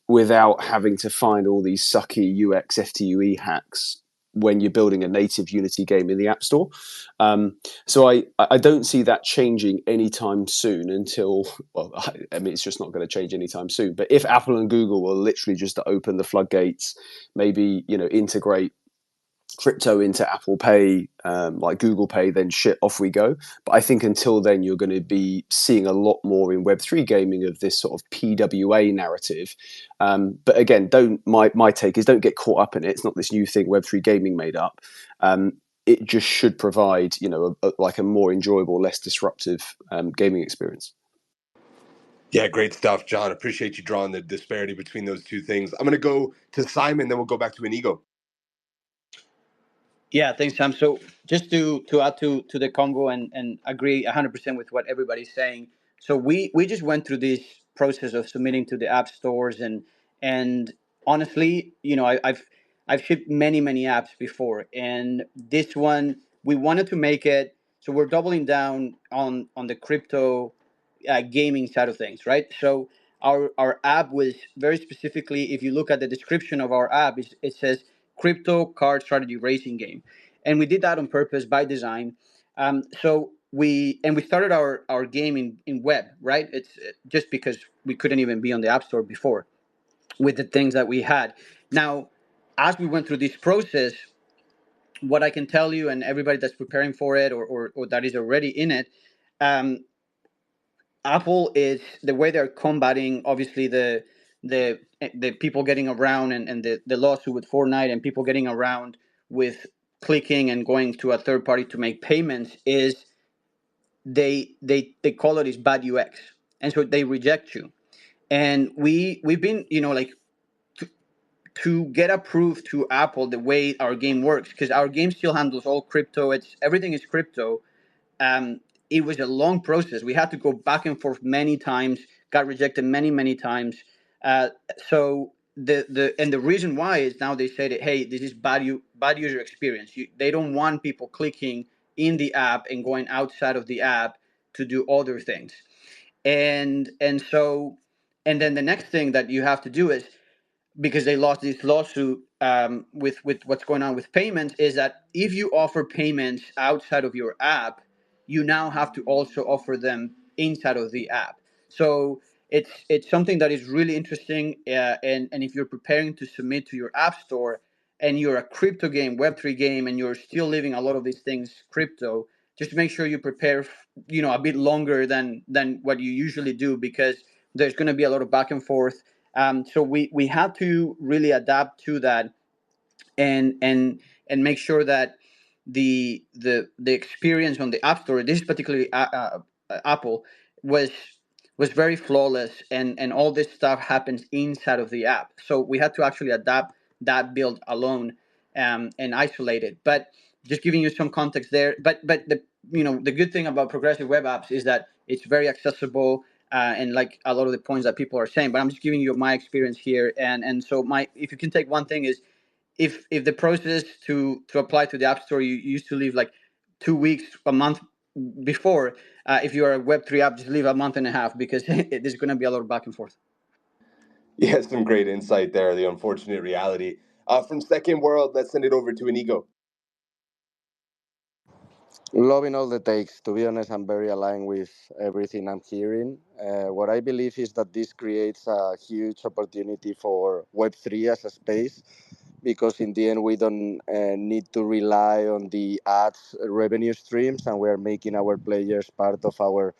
without having to find all these sucky UX FTUE hacks when you're building a native Unity game in the App Store. So I don't see that changing anytime soon until, well, I mean, it's just not going to change anytime soon. But if Apple and Google will literally just open the floodgates, maybe, integrate crypto into Apple Pay, like Google Pay, then shit, off we go. But I think until then, you're going to be seeing a lot more in Web3 gaming of this sort of PWA narrative. But again, my take is don't get caught up in it. It's not this new thing Web3 gaming made up. It just should provide, like a more enjoyable, less disruptive gaming experience. Yeah, great stuff, John. Appreciate you drawing the disparity between those two things. I'm going to go to Simon, then we'll go back to Inigo. Yeah, thanks, Sam. So just to add to the convo and agree 100% with what everybody's saying. So we just went through this process of submitting to the app stores, and honestly, I've shipped many apps before, and this one we wanted to make it. So we're doubling down on the crypto gaming side of things, right? So our app was very specifically, if you look at the description of our app, it says crypto card strategy racing game, and we did that on purpose by design. So we started our game in web, right? It's just because we couldn't even be on the app store before with the things that we had. Now, as we went through this process, what I can tell you and everybody that's preparing for it, or that is already in it, um, Apple is the way they're combating, obviously, the people getting around, and the lawsuit with Fortnite, and people getting around with clicking and going to a third party to make payments, is they call it is bad UX, and so they reject you. And we've been, like, to get approved to Apple the way our game works, because our game still handles all crypto. It's everything is crypto. um, it was a long process. We had to go back and forth many times, got rejected many times. So the reason why is now they said, hey, this is bad user experience. They don't want people clicking in the app and going outside of the app to do other things. And then the next thing that you have to do is, because they lost this lawsuit, with what's going on with payments, is that if you offer payments outside of your app, you now have to also offer them inside of the app. So it's something that is really interesting, and if you're preparing to submit to your app store and you're a crypto game, Web3 game, and you're still leaving a lot of these things crypto, just make sure you prepare, a bit longer than what you usually do, because there's going to be a lot of back and forth. So we had to really adapt to that, and make sure that the experience on the App Store, this is particularly Apple, was was very flawless, and all this stuff happens inside of the app. So we had to actually adapt that build alone, and isolate it. But just giving you some context there. But the good thing about progressive web apps is that it's very accessible, and like a lot of the points that people are saying. But I'm just giving you my experience here, and so my if you can take one thing is, if the process to apply to the App Store, you used to leave like 2 weeks, a month before. If you are a Web3 app, just leave a month and a half, because there's going to be a lot of back and forth. Yeah, some great insight there. The unfortunate reality. From Second World, let's send it over to Inigo. Loving all the takes. To be honest, I'm very aligned with everything I'm hearing. What I believe is that this creates a huge opportunity for Web3 as a space, because in the end we don't need to rely on the ads revenue streams, and we are making our players part of our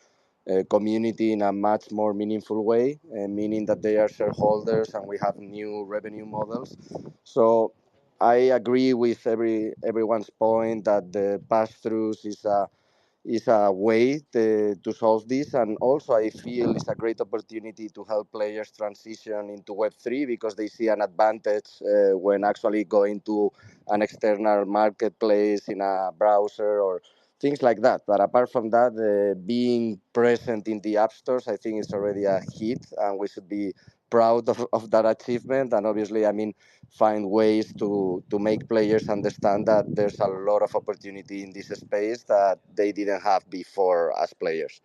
community in a much more meaningful way, meaning that they are shareholders and we have new revenue models. So I agree with everyone's point that the pass-throughs is a way to solve this, and also I feel it's a great opportunity to help players transition into Web3, because they see an advantage when actually going to an external marketplace in a browser or things like that. But apart from that, being present in the app stores, I think is already a hit, and we should be proud of that achievement. And obviously, I mean, find ways to make players understand that there's a lot of opportunity in this space that they didn't have before as players.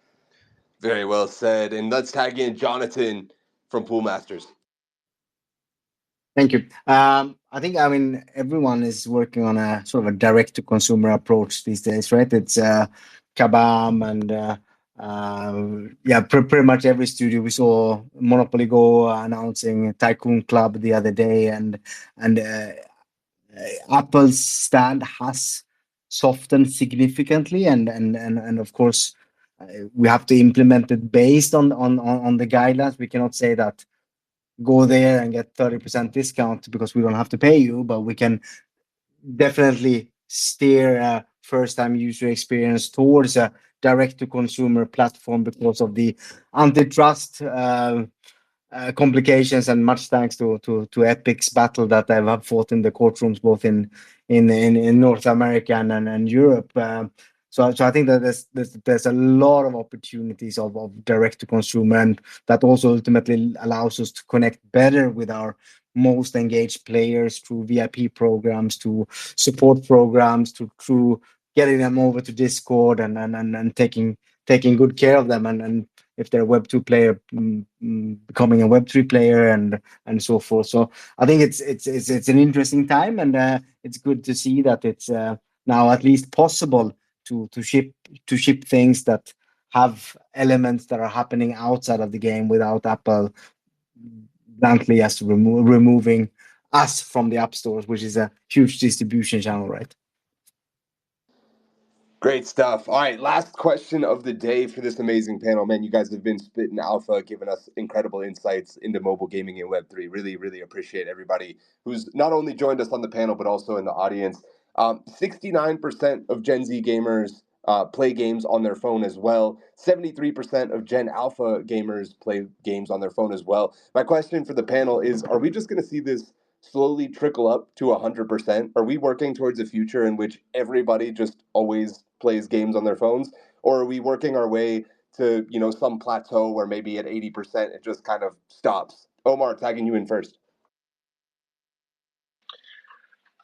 Very well said. And let's tag in Jonathan from Pool Masters. Thank you. I mean, everyone is working on a sort of a direct to consumer approach these days, right? It's Kabam and yeah, pretty much every studio. We saw Monopoly Go announcing Tycoon Club the other day, and Apple's stand has softened significantly, and of course, we have to implement it based on the guidelines. We cannot say that go there and get 30% discount because we don't have to pay you, but we can definitely steer a first time user experience towards a direct to consumer platform because of the antitrust complications, and much thanks to Epic's battle that they have fought in the courtrooms both in North America and Europe. So I think that there's a lot of opportunities of direct to consumer, and that also ultimately allows us to connect better with our most engaged players through VIP programs, to support programs, to through getting them over to Discord and taking good care of them, and if they're a Web2 player, becoming a Web3 player, and so forth. So I think it's an interesting time, and it's good to see that it's now at least possible to ship things that have elements that are happening outside of the game without Apple bluntly as removing us from the app stores, which is a huge distribution channel, right? Great stuff. All right, last question of the day for this amazing panel. Man, you guys have been spitting alpha, giving us incredible insights into mobile gaming and Web3. Really, really appreciate everybody who's not only joined us on the panel, but also in the audience. 69% of Gen Z gamers play games on their phone as well. 73% of Gen Alpha gamers play games on their phone as well. My question for the panel is, are we just going to see this slowly trickle up to 100%? Are we working towards a future in which everybody just always plays games on their phones, or are we working our way to some plateau where maybe at 80% it just kind of stops? Omar, tagging you in first.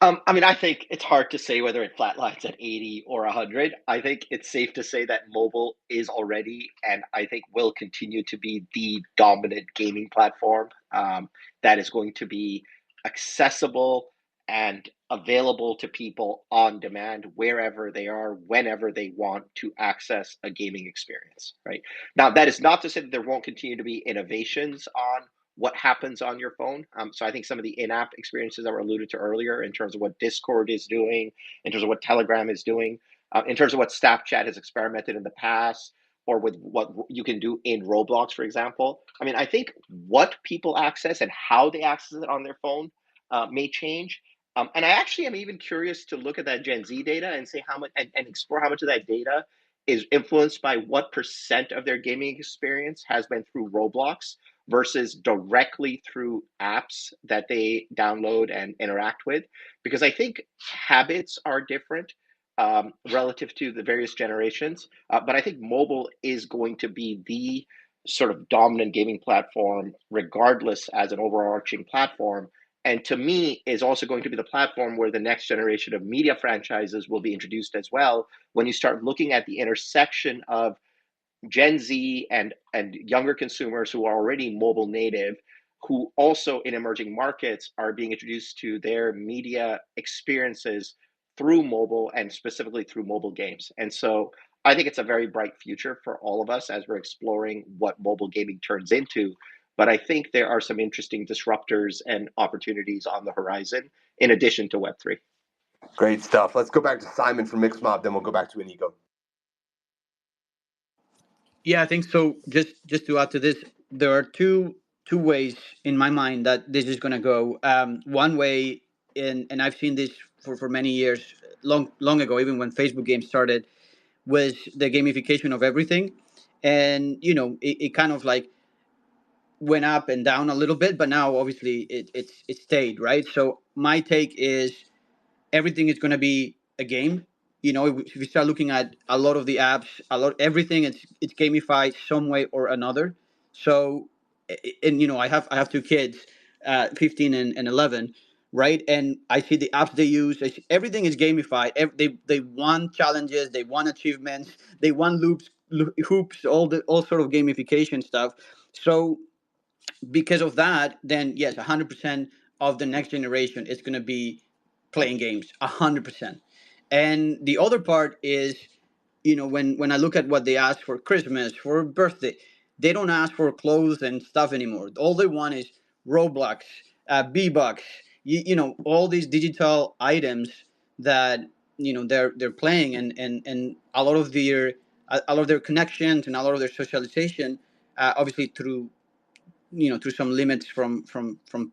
I mean, I think it's hard to say whether it flatlines at 80 or 100. I think it's safe to say that mobile is already, and I think will continue to be, the dominant gaming platform that is going to be accessible and available to people on demand wherever they are, whenever they want to access a gaming experience, right? Now, that is not to say that there won't continue to be innovations on what happens on your phone. So I think some of the in-app experiences that were alluded to earlier, in terms of what Discord is doing, in terms of what Telegram is doing, in terms of what Snapchat has experimented in the past, or with what you can do in Roblox, for example. I mean, I think what people access and how they access it on their phone may change. And I actually am even curious to look at that Gen Z data and say how much, and explore how much of that data is influenced by what percent of their gaming experience has been through Roblox versus directly through apps that they download and interact with. Because I think habits are different relative to the various generations. But I think mobile is going to be the sort of dominant gaming platform, regardless, as an overarching platform. And to me, is also going to be the platform where the next generation of media franchises will be introduced as well. When you start looking at the intersection of Gen Z and younger consumers who are already mobile native, who also in emerging markets are being introduced to their media experiences through mobile, and specifically through mobile games. And so I think it's a very bright future for all of us as we're exploring what mobile gaming turns into. But I think there are some interesting disruptors and opportunities on the horizon in addition to Web3. Great stuff. Let's go back to Simon from Mixmob, then we'll go back to Inigo. Yeah, I think so. Just to add to this, there are two ways in my mind that this is going to go. One way, and I've seen this for many years, long ago, even when Facebook games started, was the gamification of everything, and it kind of like went up and down a little bit, but now obviously it stayed, right. So my take is everything is going to be a game, if you start looking at a lot of the apps, everything, it's gamified some way or another. So, and I have two kids, 15 and 11, right? And I see the apps they use. Everything is gamified. They want challenges, they want achievements, they want hoops, all sort of gamification stuff. So because of that, then yes, 100% of the next generation is going to be playing games, 100%. And the other part is, when I look at what they ask for Christmas, for birthday, they don't ask for clothes and stuff anymore. All they want is Roblox, B-Bucks, all these digital items that they're playing, and a lot of their connections and a lot of their socialization, obviously through some limits from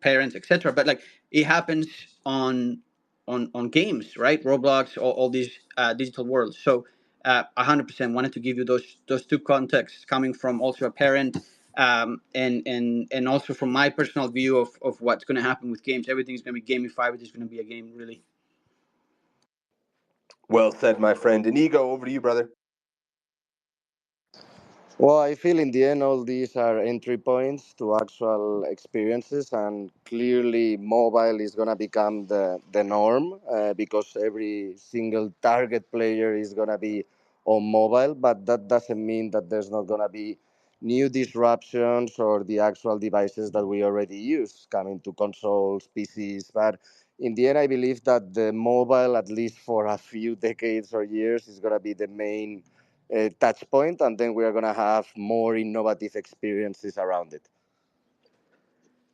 parents, etc. But like, it happens on games, right? Roblox, all these digital worlds. So 100% wanted to give you those two contexts, coming from also a parent, and also from my personal view of what's going to happen with games. Everything's going to be gamified. It's going to be a game, really. Well said, my friend. Inigo, over to you, brother. Well, I feel in the end, all these are entry points to actual experiences, and clearly, mobile is going to become the norm because every single target player is going to be on mobile. But that doesn't mean that there's not going to be new disruptions or the actual devices that we already use coming to consoles, PCs. But in the end, I believe that the mobile, at least for a few decades or years, is going to be the main touch point, and then we are going to have more innovative experiences around it.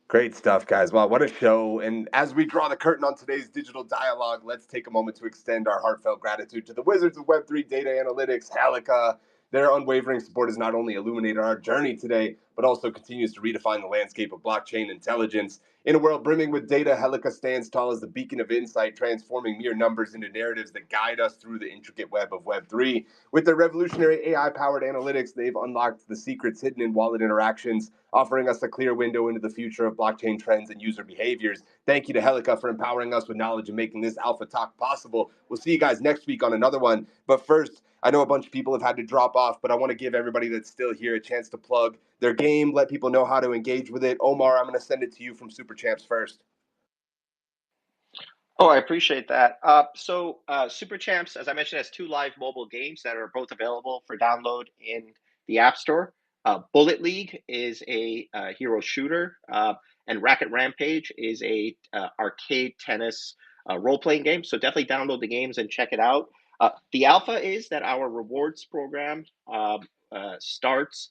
Great stuff, guys. Wow, what a show. And as we draw the curtain on today's digital dialogue, let's take a moment to extend our heartfelt gratitude to the wizards of Web3 data analytics, Helika. Their unwavering support has not only illuminated our journey today, but also continues to redefine the landscape of blockchain intelligence. In a world brimming with data, Helika stands tall as the beacon of insight, transforming mere numbers into narratives that guide us through the intricate web of Web3. With their revolutionary AI-powered analytics, they've unlocked the secrets hidden in wallet interactions, offering us a clear window into the future of blockchain trends and user behaviors. Thank you to Helika for empowering us with knowledge and making this Alpha Talk possible. We'll see you guys next week on another one. But first, I know a bunch of people have had to drop off, but I want to give everybody that's still here a chance to plug their game, let people know how to engage with it. Omar, I'm going to send it to you from Super Champs first. Oh, I appreciate that. Super Champs, as I mentioned, has two live mobile games that are both available for download in the App Store. Bullet League is a hero shooter, and Racket Rampage is a arcade tennis role-playing game. So definitely download the games and check it out. The alpha is that our rewards program starts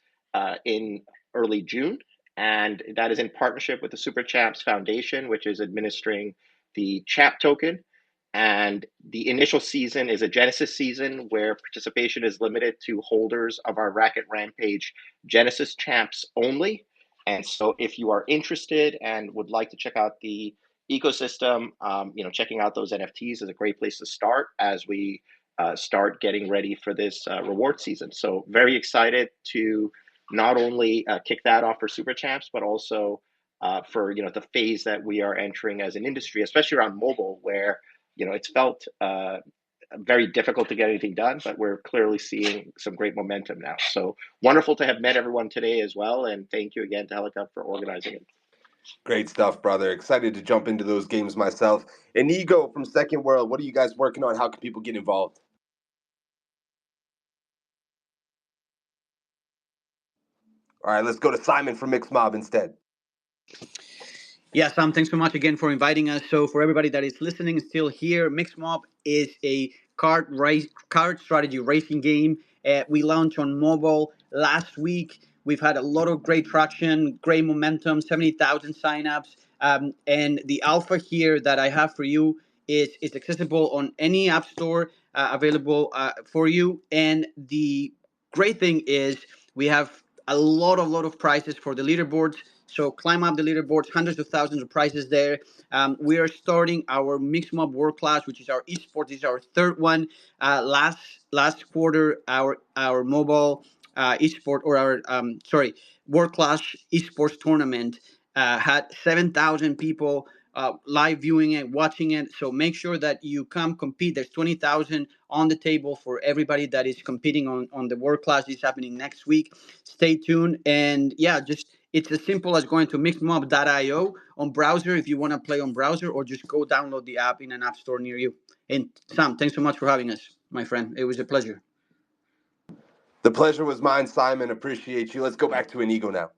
in early June, and that is in partnership with the Super Champs Foundation, which is administering the champ token. And the initial season is a Genesis season where participation is limited to holders of our Racket Rampage Genesis champs only. And so if you are interested and would like to check out the ecosystem, checking out those NFTs is a great place to start as we start getting ready for this reward season. So very excited to not only kick that off for Super Champs, but also for the phase that we are entering as an industry, especially around mobile, where it's felt very difficult to get anything done, but we're clearly seeing some great momentum now. So wonderful to have met everyone today as well, and thank you again to Helika for organizing it. Great stuff, brother. Excited to jump into those games myself. Inigo from Second World, what are you guys working on? How can people get involved? All right, let's go to Simon from Mixed Mob instead. Yeah, Sam, thanks so much again for inviting us. So for everybody that is listening still here, Mixed Mob is a card strategy racing game. We launched on mobile last week. We've had a lot of great traction, great momentum, 70,000 signups. And the alpha here that I have for you is accessible on any app store available for you. And the great thing is we have a lot of prizes for the leaderboards. So climb up the leaderboards, hundreds of thousands of prizes there. We are starting our Mixed Mob World Class, which is our esports. This is our third one. Last quarter, our mobile esport, or our World Class esports tournament had 7,000 people live viewing it, watching it. So make sure that you come compete. There's 20,000 on the table for everybody that is competing on the world class. This is happening next week. Stay tuned. And yeah, just it's as simple as going to mixedmob.io on browser if you want to play on browser, or just go download the app in an app store near you. And Sam, thanks so much for having us, my friend. It was a pleasure. The pleasure was mine, Simon. Appreciate you. Let's go back to Inigo now.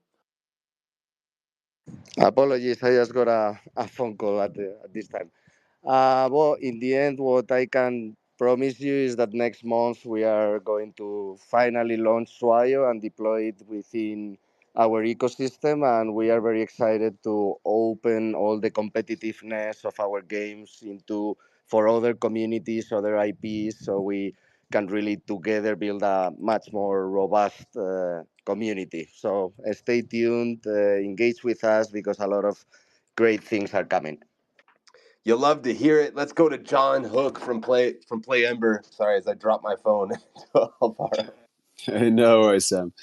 Apologies, I just got a phone call at this time. Well, in the end, what I can promise you is that next month we are going to finally launch Swio and deploy it within our ecosystem, and we are very excited to open all the competitiveness of our games into for other communities, other IPs, so we can really together build a much more robust community. So stay tuned, engage with us because a lot of great things are coming. You'll love to hear it. Let's go to John Hook from Play Ember. Sorry, as I dropped my phone to Alvaro. No worries, Sam.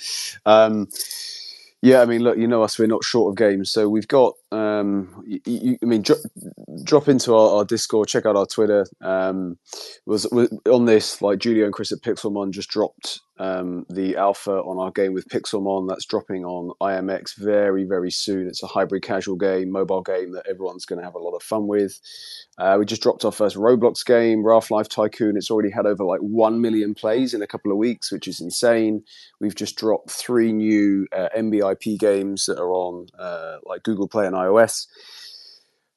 Yeah, I mean, look, you know us, we're not short of games. So we've got, drop into our Discord, check out our Twitter. Was on this, like Julio and Chris at Pixelmon just dropped the alpha on our game with Pixelmon. That's dropping on IMX very, very soon. It's a hybrid casual game, mobile game that everyone's going to have a lot of fun with. We just dropped our first Roblox game, Raft Life Tycoon. It's already had over like 1 million plays in a couple of weeks, which is insane. We've just dropped 3 new MBIP games that are on like Google Play and iOS.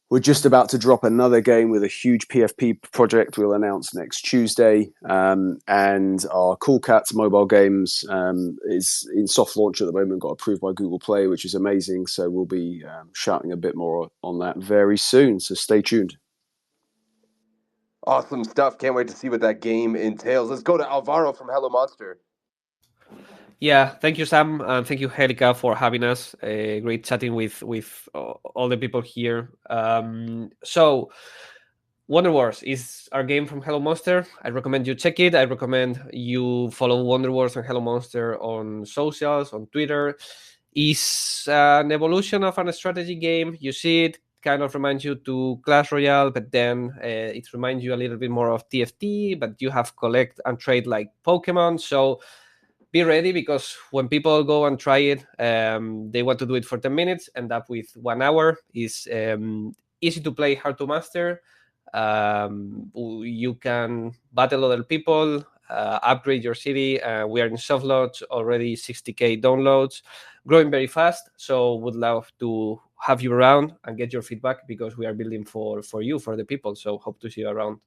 We're just about to drop another game with a huge PFP project we'll announce next Tuesday. And our Cool Cats mobile games is in soft launch at the moment, got approved by Google Play, which is amazing. So we'll be shouting a bit more on that very soon. So stay tuned. Awesome stuff. Can't wait to see what that game entails. Let's go to Alvaro from Hello Monster. Yeah, thank you, Sam, and thank you, Helika, for having us. Great chatting with all the people here. So, Wonder Wars is our game from Hello Monster. I recommend you check it. I recommend you follow Wonder Wars and Hello Monster on socials, on Twitter. It's an evolution of a strategy game. You see it, kind of reminds you to Clash Royale, but then it reminds you a little bit more of TFT, but you have collect and trade like Pokemon. So be ready, because when people go and try it, they want to do it for 10 minutes, end up with 1 hour. Is easy to play, hard to master. You can battle other people, upgrade your city. We are in soft launch already, 60k downloads, growing very fast. So would love to have you around and get your feedback, because we are building for you, for the people. So hope to see you around.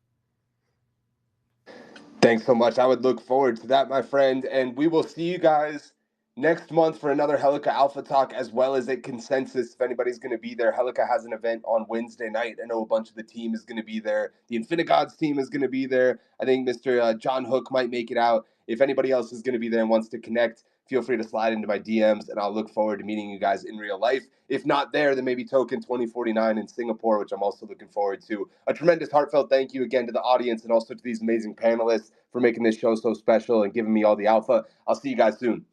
Thanks so much. I would look forward to that, my friend. And we will see you guys next month for another Helika Alpha Talk, as well as a consensus if anybody's going to be there. Helika has an event on Wednesday night. I know a bunch of the team is going to be there. The Infinigods team is going to be there. I think Mr. John Hook might make it out. If anybody else is going to be there and wants to connect, feel free to slide into my DMs, and I'll look forward to meeting you guys in real life. If not there, then maybe Token 2049 in Singapore, which I'm also looking forward to. A tremendous heartfelt thank you again to the audience and also to these amazing panelists for making this show so special and giving me all the alpha. I'll see you guys soon.